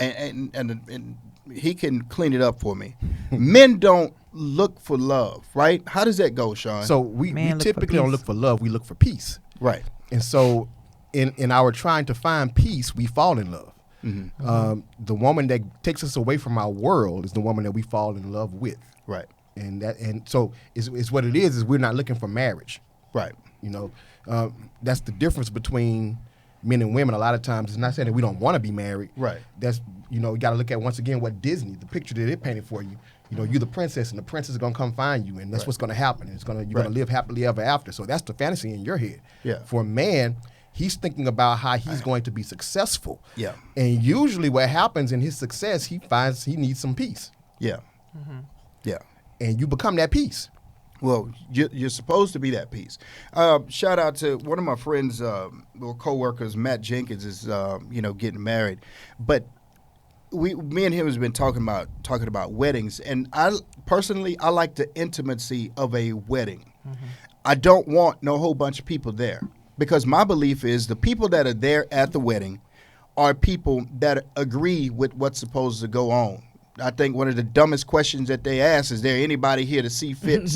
and he can clean it up for me. Men don't look for love, right? How does that go, Sean? So we Man, look for typically don't peace. look for love. We look for peace. right. And so in our trying to find peace, we fall in love. The woman that takes us away from our world is the woman that we fall in love with. Right. And so it's what it is we're not looking for marriage. Right. You know, that's the difference between men and women. A lot of times, it's not saying that we don't want to be married. Right. That's, you know, you got to look at, once again, what Disney, the picture that it painted for you. You know, you're the princess, and the princess is gonna come find you, and that's Right. what's gonna happen. You're gonna live happily ever after. So that's the fantasy in your head. Yeah. For a man, he's thinking about how he's going to be successful. Yeah. And usually, what happens in his success, he finds he needs some peace, Yeah. Yeah. and you become that peace. Well, you're supposed to be that piece. Shout out to one of my friends, co-workers, Matt Jenkins, is getting married, but me and him has been talking about weddings, and I personally like the intimacy of a wedding. I don't want no whole bunch of people there, because my belief is the people that are there at the wedding are people that agree with what's supposed to go on. I think one of the dumbest questions that they ask is, there anybody here to see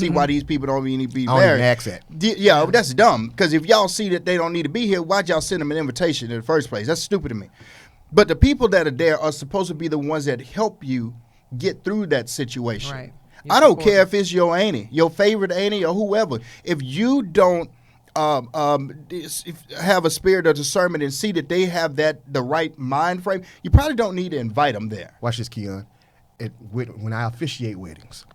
why these people don't even need to be I don't married? even ask that. Yeah, that's dumb, because if y'all see that they don't need to be here, why'd y'all send them an invitation in the first place? That's stupid to me. But the people that are there are supposed to be the ones that help you get through that situation. Right. I don't care if it's your auntie, your favorite auntie, or whoever. If you don't have a spirit of discernment and see that they have the right mind frame, you probably don't need to invite them there. Watch this, Keon. When I officiate weddings,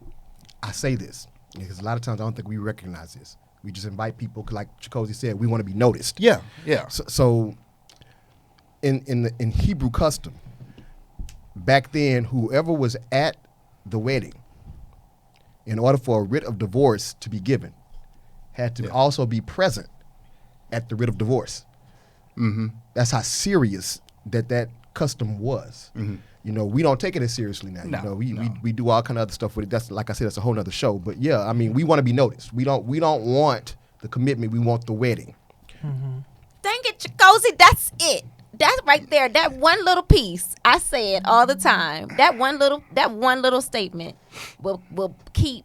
I say this because a lot of times I don't think we recognize this. We just invite people, 'cause like Chicozy said, we want to be noticed. Yeah, yeah. So in Hebrew custom, back then, whoever was at the wedding, in order for a writ of divorce to be given, had to also be present at the writ of divorce. Mm-hmm. That's how serious that custom was. Mm-hmm. You know, we don't take it as seriously now. No, you know, no. we do all kind of other stuff with it. That's, like I said, that's a whole nother show. But yeah, I mean, we want to be noticed. We don't want the commitment. We want the wedding. Dang it, Chicozy, that's it. That's right there. That one little piece. I say it all the time. That one little statement will keep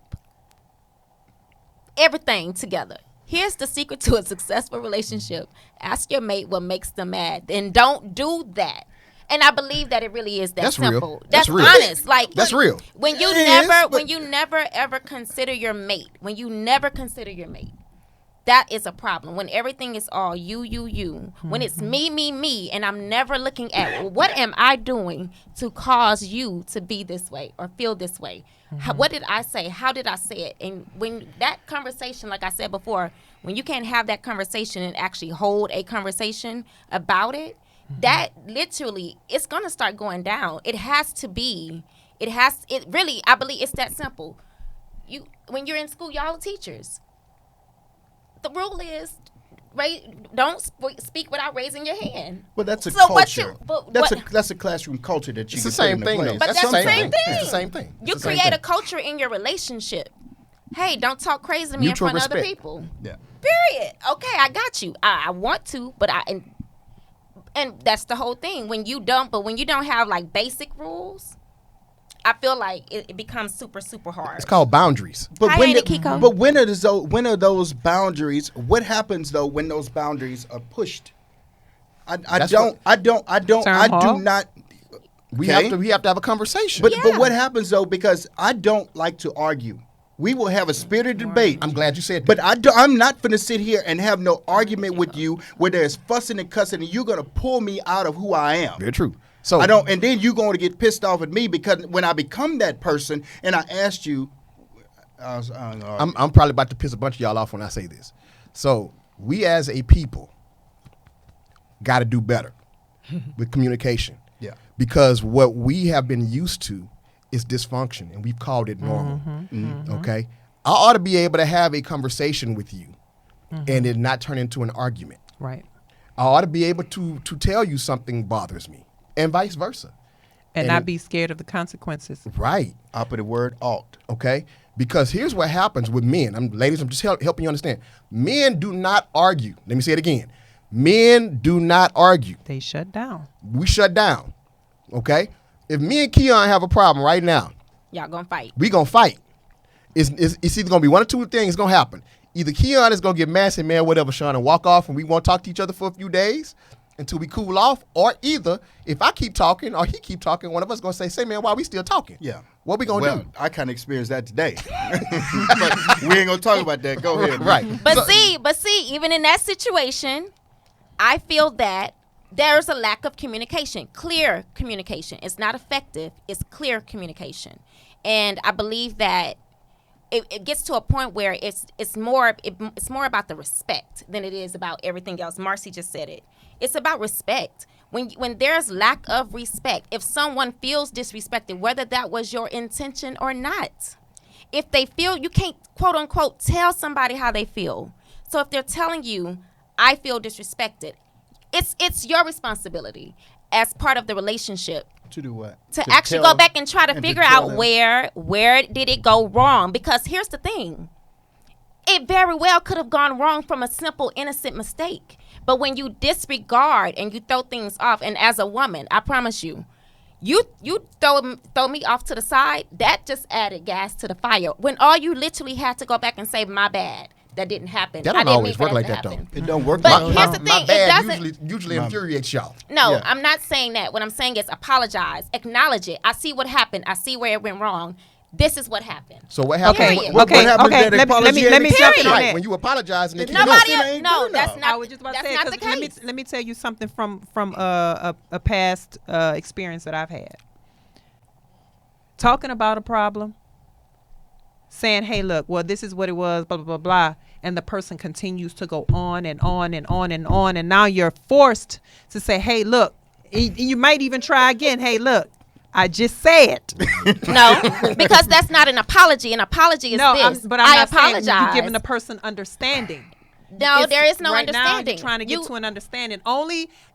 everything together. Here's the secret to a successful relationship. Ask your mate what makes them mad, and don't do that. And I believe that it really is that That's real. simple. That's real. Honest. Like, That's real. When you It is, but- when you never ever consider your mate, that is a problem. When everything is all you, when it's me, and I'm never looking at, well, what am I doing to cause you to be this way or feel this way? What did I say? How did I say it? And when that conversation, like I said before, when you can't have that conversation and actually hold a conversation about it, that literally, it's going to start going down. It really, I believe it's that simple. When you're in school, y'all are teachers. The rule is, don't speak without raising your hand. Well, that's a So what culture. you- That's a classroom culture that you It's can the same put into thing, place. though. But that's the same thing. It's the same thing. You It's the same create a thing. culture in your relationship. Hey, don't talk crazy to me Mutual in front of other respect. people. Yeah. Period. Okay, I got you. I want to, but and that's the whole thing. When you don't have like basic rules, I feel like it becomes super, super hard. It's called boundaries. But Hi, when Auntie Kiko. but when are those boundaries? What happens though when those boundaries are pushed? I That's do Hall? not. We Okay. have to have a conversation. But Yeah. what happens though? Because I don't like to argue. We will have a spirited debate. I'm glad you said that. But I'm not going to sit here and have no argument with you where there's fussing and cussing, and you're going to pull me out of who I am. Very true. So I don't, and then you're going to get pissed off at me because when I become that person and I asked you, I'm probably about to piss a bunch of y'all off when I say this. So we as a people got to do better with communication. Yeah. because what we have been used to is dysfunction, and we've called it normal. Okay, I ought to be able to have a conversation with you, and it not turn into an argument. Right. I ought to be able to tell you something bothers me, and vice versa. And not be scared of the consequences. Right. Operative word, ought. Okay? Because here's what happens with men. Ladies, I'm just helping you understand. Men do not argue. Let me say it again. Men do not argue. They shut down. We shut down. Okay? If me and Keon have a problem right now, Y'all gonna fight. we going to fight. It's either going to be one or two things going to happen. Either Keon is going to get mad and say, man, whatever, Sean, and walk off, and we won't talk to each other for a few days until we cool off. Or either, if I keep talking or he keep talking, one of us going to say, man, why we still talking? Yeah. What we going to Well, do? I kind of experienced that today. But we ain't going to talk about that. Go ahead. Right. But see, even in that situation, I feel that there's a lack of communication, clear communication. It's not effective. It's clear communication. And I believe that it gets to a point where it's more about the respect than it is about everything else. Marcy just said it. It's about respect. When there's lack of respect, if someone feels disrespected, whether that was your intention or not, if they feel, you can't quote unquote tell somebody how they feel. So if they're telling you, I feel disrespected, it's your responsibility as part of the relationship To do what? to actually go back and try to figure tell out them. where did it go wrong. Because here's the thing, it very well could have gone wrong from a simple innocent mistake. But when you disregard and you throw things off, and as a woman, I promise you throw me off to the side, that just added gas to the fire, when all you literally had to go back and say, my bad, that didn't happen. That I don't didn't always mean work like to that, though. happen. It don't work. But like here's that. the thing, My it bad doesn't- usually infuriates y'all. No, Yeah. I'm not saying that. What I'm saying is apologize, acknowledge it. I see what happened. I see where it went wrong. This is what happened. So what happens? Period. What happened okay. to that Let me apology let me and jump in on Period. that. When you apologize and they keep Nobody It else. ain't No, good that's enough. not. I was just about to that's say, not the 'cause case. let me tell you something from a past experience that I've had. Talking about a problem, saying, hey, look, well, this is what it was, blah, blah, blah, blah. And the person continues to go on and on and on and on. And now you're forced to say, hey, look, you might even try again. Hey, look, I just said. No, because that's not an apology. An apology is this. But I'm I not apologize. saying you're giving the person understanding. No, there is no right now, understanding. you're trying to get You- to an understanding.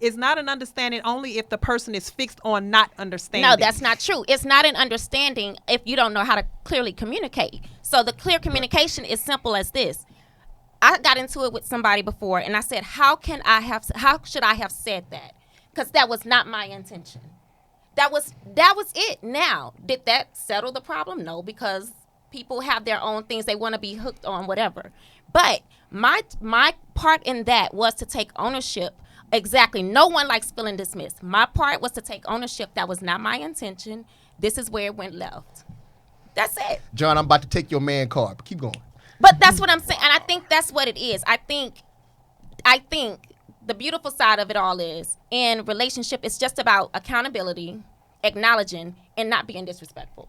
It's not an understanding only if the person is fixed on not understanding. No, that's not true. It's not an understanding if you don't know how to clearly communicate. So the clear communication is simple as this. I got into it with somebody before, and I said, how should I have said that? Because that was not my intention. That was it. Now, did that settle the problem? No, because people have their own things they want to be hooked on, whatever. But my part in that was to take ownership. Exactly. No one likes feeling dismissed. My part was to take ownership. That was not my intention. This is where it went left. That's it. John, I'm about to take your man card. But keep going. But that's what I'm saying. And I think that's what it is. I think the beautiful side of it all is, in relationship, it's just about accountability, acknowledging, and not being disrespectful.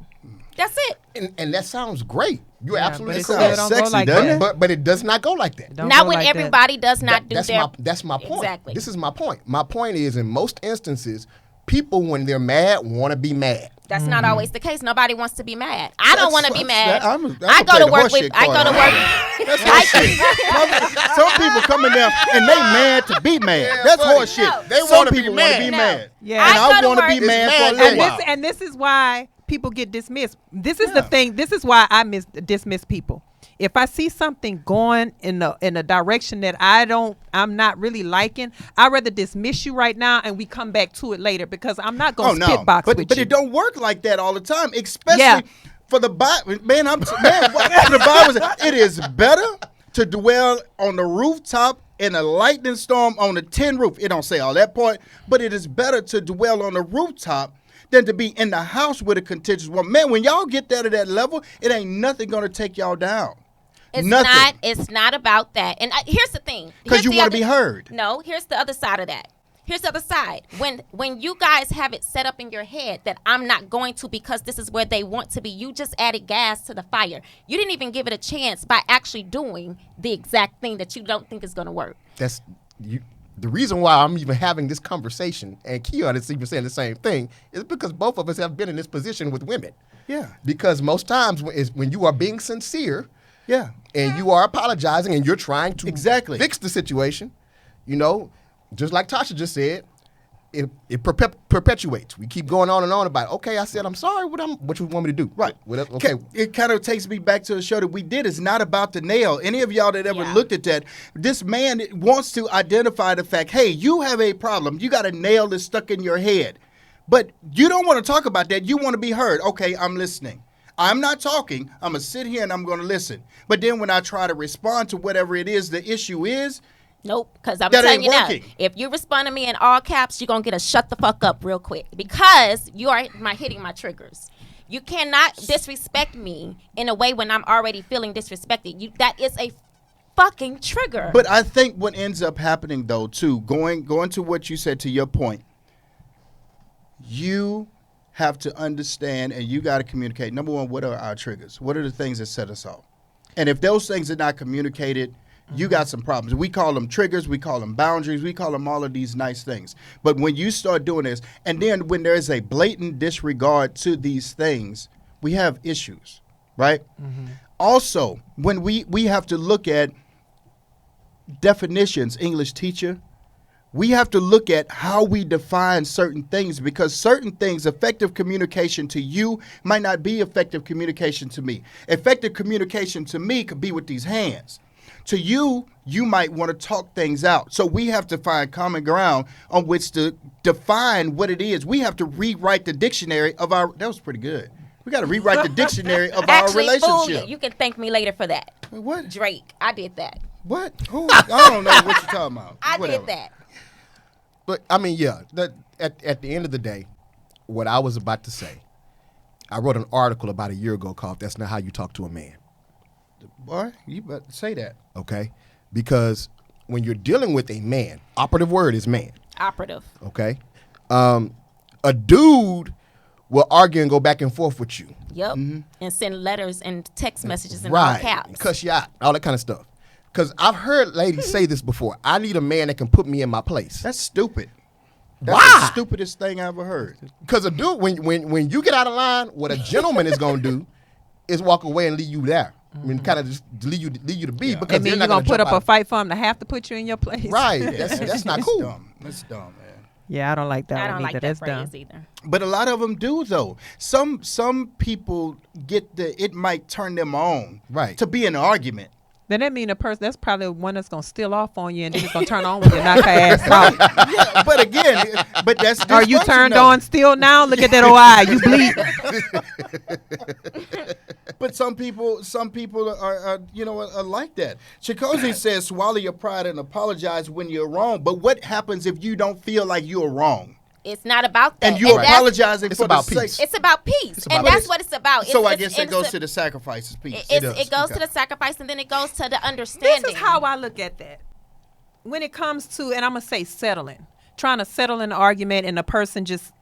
That's it. And that sounds great. You're Yeah, absolutely but That it's- correct. sounds don't go sexy, like doesn't that. it? But it does not go like that. Don't Not go when like that. everybody does not do that's their... that's my point. Exactly. This is my point. My point is, in most instances, people, when they're mad, want to be mad. That's not always the case. Nobody wants to be mad. I don't want to be mad. I'm I gonna go to play the work horseshit with... I go card to on work... That's horseshit. Some people coming down and they mad to be mad. That's buddy. horseshit. No. They Some wanna be people want to mad. be No. mad. Yeah. And I I go to want to be work- mad It's for a mad. little while. And this is why people get dismissed. This is the thing. This is why I dismiss people. If I see something going in a direction that I'm not really liking, I'd rather dismiss you right now and we come back to it later, because I'm not Oh gonna no, spitbox but with but you. it don't work like that all the time, especially Yeah. for the Bible. Man, the Bible says it is better to dwell on the rooftop in a lightning storm on a tin roof. It don't say all that part, but it is better to dwell on the rooftop than to be in the house with a contentious woman. Man, when y'all get there to that level, it ain't nothing gonna take y'all down. Nothing. It's not about that. And here's the thing. Because Here's you the want to other- be heard. No, here's the other side of that. Here's the other side. When you guys have it set up in your head that I'm not going to because this is where they want to be, you just added gas to the fire. You didn't even give it a chance by actually doing the exact thing that you don't think is going to work. That's you. the reason why I'm even having this conversation, and Keon is even saying the same thing, is because both of us have been in this position with women. Yeah. Because most times when you are being sincere, Yeah. and you are apologizing and you're trying to Exactly. fix the situation, you know, just like Tasha just said, it perpetuates. We keep going on and on about, okay, I said I'm sorry. What you want me to do? Right. Okay. It kind of takes me back to the show that we did. It's not about the nail. Any of y'all that ever Yeah. looked at that, this man wants to identify the fact, hey, you have a problem. You got a nail that's stuck in your head. But you don't want to talk about that. You want to be heard. Okay, I'm listening. I'm not talking. I'm going to sit here and I'm going to listen. But then when I try to respond to whatever it is the issue is, Nope, because I'm That telling ain't you now, working. if you respond to me in all caps, you're going to get a shut the fuck up real quick because you are hitting my triggers. You cannot disrespect me in a way when I'm already feeling disrespected. That is a fucking trigger. but I think what ends up happening though, too, going to what you said, to your point, you have to understand and you got to communicate. Number one, what are our triggers? What are the things that set us off? And if those things are not communicated, you got some problems. We call them triggers. We call them boundaries. We call them all of these nice things. But when you start doing this, and then when there is a blatant disregard to these things, we have issues, right? Also, when we have to look at definitions, English teacher, we have to look at how we define certain things, because certain things, effective communication to you might not be effective communication to me. Effective communication to me could be with these hands. To you, you might want to talk things out. So we have to find common ground on which to define what it is. We have to rewrite the dictionary of our, that was pretty good. We got to rewrite the dictionary of our Actually, fool, relationship. you can thank me later for that. What? Drake, I did that. What? Who? I don't know what you're talking about. I Whatever. did that. But I mean, yeah, at the end of the day, what I was about to say, I wrote an article about a year ago called "That's Not How You Talk to a Man." Boy, you better say that. Okay, because when you're dealing with a man, operative word is man. Operative. Okay, a dude will argue and go back and forth with you. Yep. And send letters and text messages in all Right, caps. cuss you out, all that kind of stuff. Because I've heard ladies say this before. I need a man that can put me in my place. That's stupid. That's Why? the stupidest thing I ever heard. Because a dude, when you get out of line, what a gentleman is gonna do is walk away and leave you there. I mean, kind of just leave you to be. Yeah. Because And then they're you're not going to put jump up a out. fight for him to have to put you in your place. Right. That's not cool. Dumb. That's dumb, man. Yeah, I don't like that I one don't either. like that That's phrase dumb. either. But a lot of them do, though. Some people get it might turn them on, Right. to be an argument. Then that mean a person, that's probably one that's going to steal off on you and then it's going to turn on when you knock her ass out. Yeah, but again, that's Are you dysfunction, turned though. on still now? Look at that eye. You bleed. But some people are like that. Chikosi says, swallow your pride and apologize when you're wrong. But what happens if you don't feel like you're wrong? It's not about that. And you're that's- apologizing It's for about the peace. sake. It's about peace. about And that's peace. what it's about. So I It's- guess it it's goes a- to the sacrifices piece. It does. goes Okay. to the sacrifice, and then it goes to the This understanding. is how I look at that. When it comes to, and I'm going to say settling, trying to settle an argument and the person just,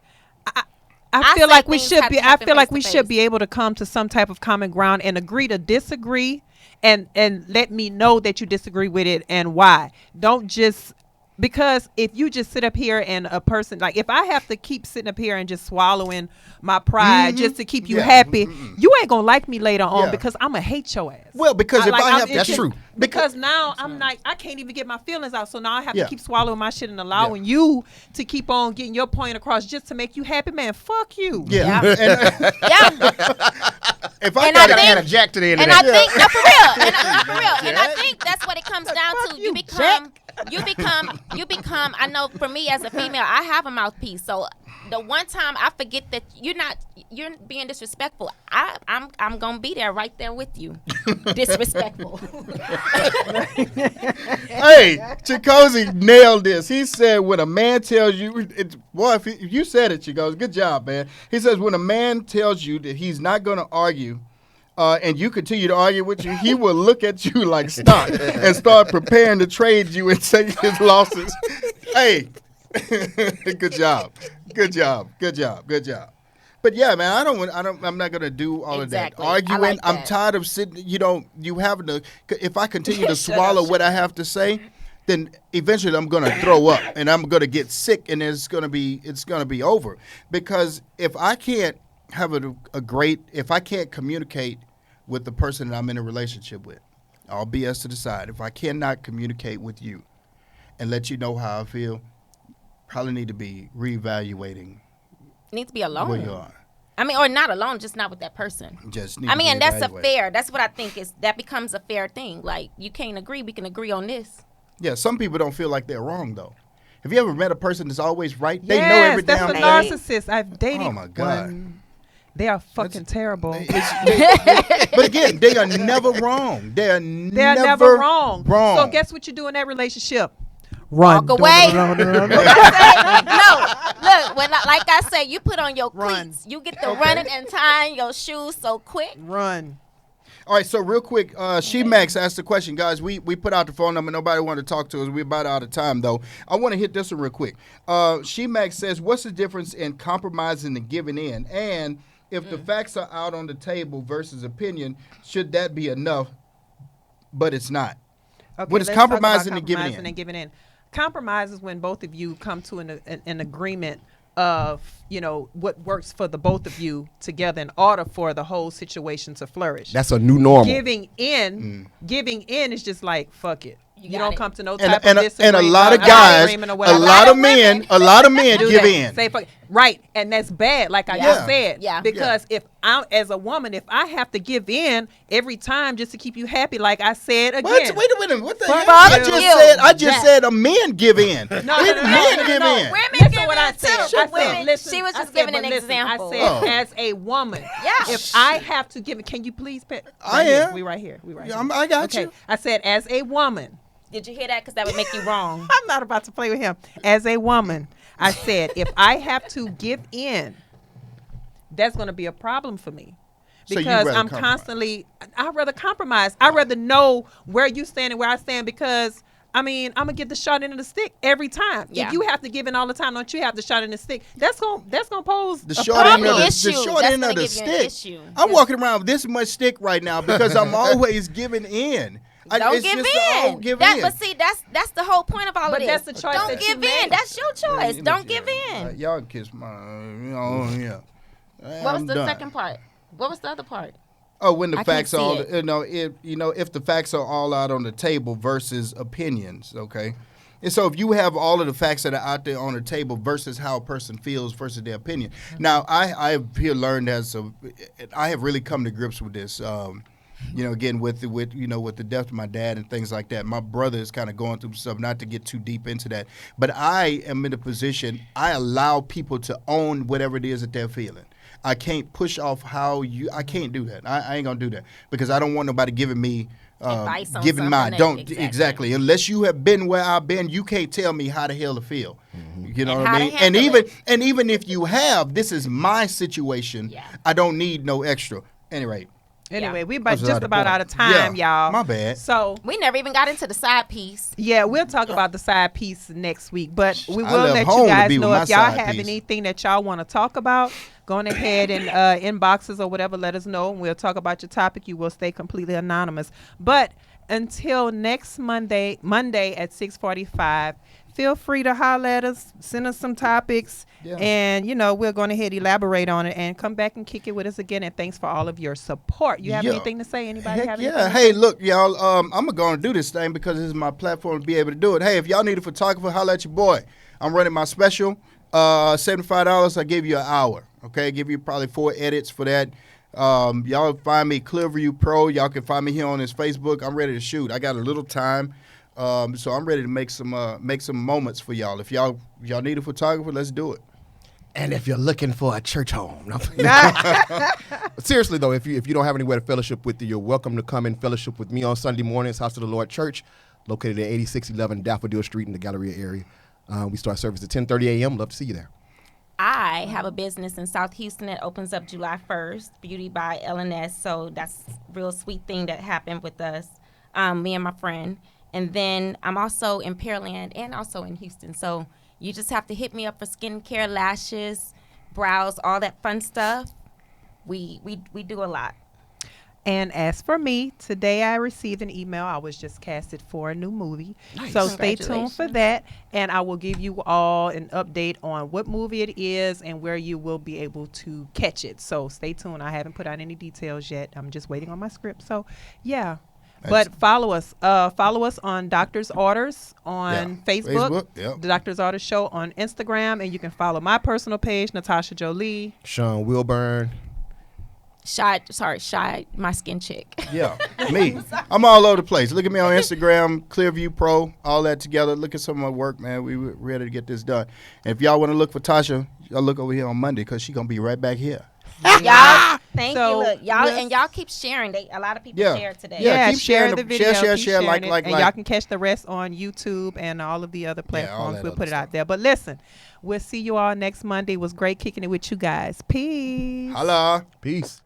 I feel say like we things should have be, to I happen feel like face we to should face. be able to come to some type of common ground and agree to disagree and let me know that you disagree with it and why. Don't just, because if you just sit up here and a person, like if I have to keep sitting up here and just swallowing my pride just to keep you Yeah. happy, you ain't gonna like me later on Yeah. because I'm gonna hate your ass. Well, because if I have it That's just- true. Because now I'm like, I can't even get my feelings out, so now I have Yeah. to keep swallowing my shit and allowing you to keep on getting your point across just to make you happy, man. Fuck you. Yeah. Yeah. And, Yeah. if I And got I Gotta think- add a jack to the end And of I that. think, no, for real. And for real. And I think that's what it comes down to. you, You become, I know for me as a female, I have a mouthpiece. So the one time I forget that you're being disrespectful, I'm going to be there right there with you. Disrespectful. Hey, Chikosi nailed this. He said, when a man tells you, if you said it, Chikosi, good job, man. He says, when a man tells you that he's not going to argue, and you continue to argue with you, he will look at you like stock and start preparing to trade you and take his losses. Hey, good job. But yeah, man, I'm not gonna do all Exactly. of I that arguing. like I'm that. tired of sitting. You having to. If I continue to Shut swallow up, what I have to say, then eventually I'm going to throw up and I'm going to get sick, and it's going to be over. Because if I can't have if I can't communicate with the person that I'm in a relationship with, all BS to the side. If I cannot communicate with you and let you know how I feel, probably need to be reevaluating Need to be alone. where you are. I mean, or not alone, just not with that person. Just need I to mean, and that's reevaluate. that's what I think that becomes a fair thing. Like, you can't agree, we can agree on this. Yeah, some people don't feel like they're wrong, though. Have you ever met a person that's always right? They know Yes, every that's damn the thing. narcissist. I've dated Oh, my God. one. They are fucking terrible. But again, they are never wrong. They're never wrong. So guess what you do in that relationship? Run. Walk away. No, look, like I said, you put on your Run. cleats. You get to running and tying your shoes so quick. Run. All right, so real quick, She-Max asked the question. Guys, we put out the phone number. Nobody wanted to talk to us. We're about out of time, though. I want to hit this one real quick. She-Max says, what's the difference in compromising and giving in? And if the facts are out on the table versus opinion, should that be enough? But it's not. Okay, What is let's talk about compromising and giving in? compromising and giving in? Compromise is when both of you come to an agreement of, what works for the both of you together in order for the whole situation to flourish. That's a new normal. Giving in is just like, fuck it. You got don't it. come to no And, type and, of disagreement. and a lot of or guys, agreement or a whatever. lot of men Do give that. in. Say fuck it. Right, and that's bad, like I Yeah. just said. Yeah. Because if I'm, as a woman, if I have to give in every time just to keep you happy, like I said again. What? Wait a minute. What the Fuck hell? I you. just said a man give in. No, Men give no. in. Women Listen give what I in said. too. I Women- said, listen, she was I just said, giving but an listen, example. I said, Oh. as a woman, Yeah. if I have to give it, can you please pet? I here. am. We right here. We right Yeah, here. I got okay. you. I said, as a woman, Did you hear that? Because that would make you wrong. I'm not about to play with him. As a woman, I said, if I have to give in, that's going to be a problem for me. So you'd Because rather I'm compromise. constantly, I'd rather compromise. I'd rather know where you stand and where I stand because, I'm going to get the shot into the stick every time. Yeah. If you have to give in all the time, don't you have the shot in the stick? That's gonna pose The a short end problem. of the Issue. short That's end of gonna the give you an stick. issue. I'm walking around with this much stick right now because I'm always giving in. Don't It's give just the in. old give That, in. but see, that's the whole point of all But of this. that's the choice Don't that you give made. in. That's your choice. Don't give in. Y'all can kiss my, yeah. What was I'm the done. second part? What was the other part? Oh, when the I can't facts are, see if the facts are all out on the table versus opinions, okay. And so if you have all of the facts that are out there on the table versus how a person feels versus their opinion. Now, I have here learned I have really come to grips with this. Again with the death of my dad and things like that. My brother is kind of going through stuff. Not to get too deep into that, but I am in a position. I allow people to own whatever it is that they're feeling. I can't push off I can't do that. I ain't gonna do that because I don't want nobody giving me Advice on giving mine. something Don't that- exactly unless you have been where I've been. You can't tell me how the hell to feel. You know And what how I to mean? And handle even if you have, this is my situation. Yeah. I don't need no extra. Anyway, Anyway, Yeah. we That's just out of about point. out of time, Yeah, y'all. my bad. So We never even got into the side piece. yeah, we'll talk about the side piece next week, but we I will left let home you to guys be with know my if y'all side have piece. anything that y'all want to talk about. Go on ahead and inboxes or whatever. Let us know, and we'll talk about your topic. You will stay completely anonymous. But until next Monday at 6:45. Feel free to holler at us, send us some topics, Yeah. and we're going to head elaborate on it and come back and kick it with us again. And thanks for all of your support. You have Yeah. anything to say? Anybody Heck have yeah. anything? Hey, look, y'all. I'm gonna do this thing because this is my platform to be able to do it. Hey, if y'all need a photographer, holler at your boy. I'm running my special. $75. I give you an hour. Okay, give you probably 4 edits for that. Y'all find me Clearview Pro. Y'all can find me here on his Facebook. I'm ready to shoot. I got a little time. So I'm ready to make some moments for y'all. If y'all need a photographer, let's do it. And if you're looking for a church home. No. Seriously, though, if you don't have anywhere to fellowship with you, you're welcome to come and fellowship with me on Sunday mornings, House of the Lord Church, located at 8611 Daffodil Street in the Galleria area. We start service at 10:30 a.m. Love to see you there. I have a business in South Houston that opens up July 1st, Beauty by LNS. So that's a real sweet thing that happened with us, me and my friend. And then I'm also in Pearland and also in Houston. So you just have to hit me up for skincare, lashes, brows, all that fun stuff. We do a lot. And as for me, today I received an email. I was just casted for a new movie. Nice. So stay tuned for Congratulations. that. And I will give you all an update on what movie it is and where you will be able to catch it. So stay tuned. I haven't put out any details yet. I'm just waiting on my script. So, yeah. But follow us. Follow us on Doctor's Orders on Facebook. Yep. The Doctor's Orders Show on Instagram. And you can follow my personal page, Natasha Jolie. Sean Wilburn. Shy, my skin chick. Yeah, me. I'm all over the place. Look at me on Instagram, Clearview Pro, all that together. Look at some of my work, man. We were ready to get this done. And if y'all want to look for Tasha, y'all look over here on Monday because she's going to be right back here. Y'all, thank So, you. Look, y'all, yes. and y'all keep sharing. A lot of people Yeah. share today. Yeah, Yeah, keep share sharing the the- video. share, keep share, sharing like- and y'all can catch the rest on YouTube and all of the other platforms. that We'll other put it stuff. out there. But listen, we'll see you all next Monday. It was great kicking it with you guys. Peace. Holla. Peace.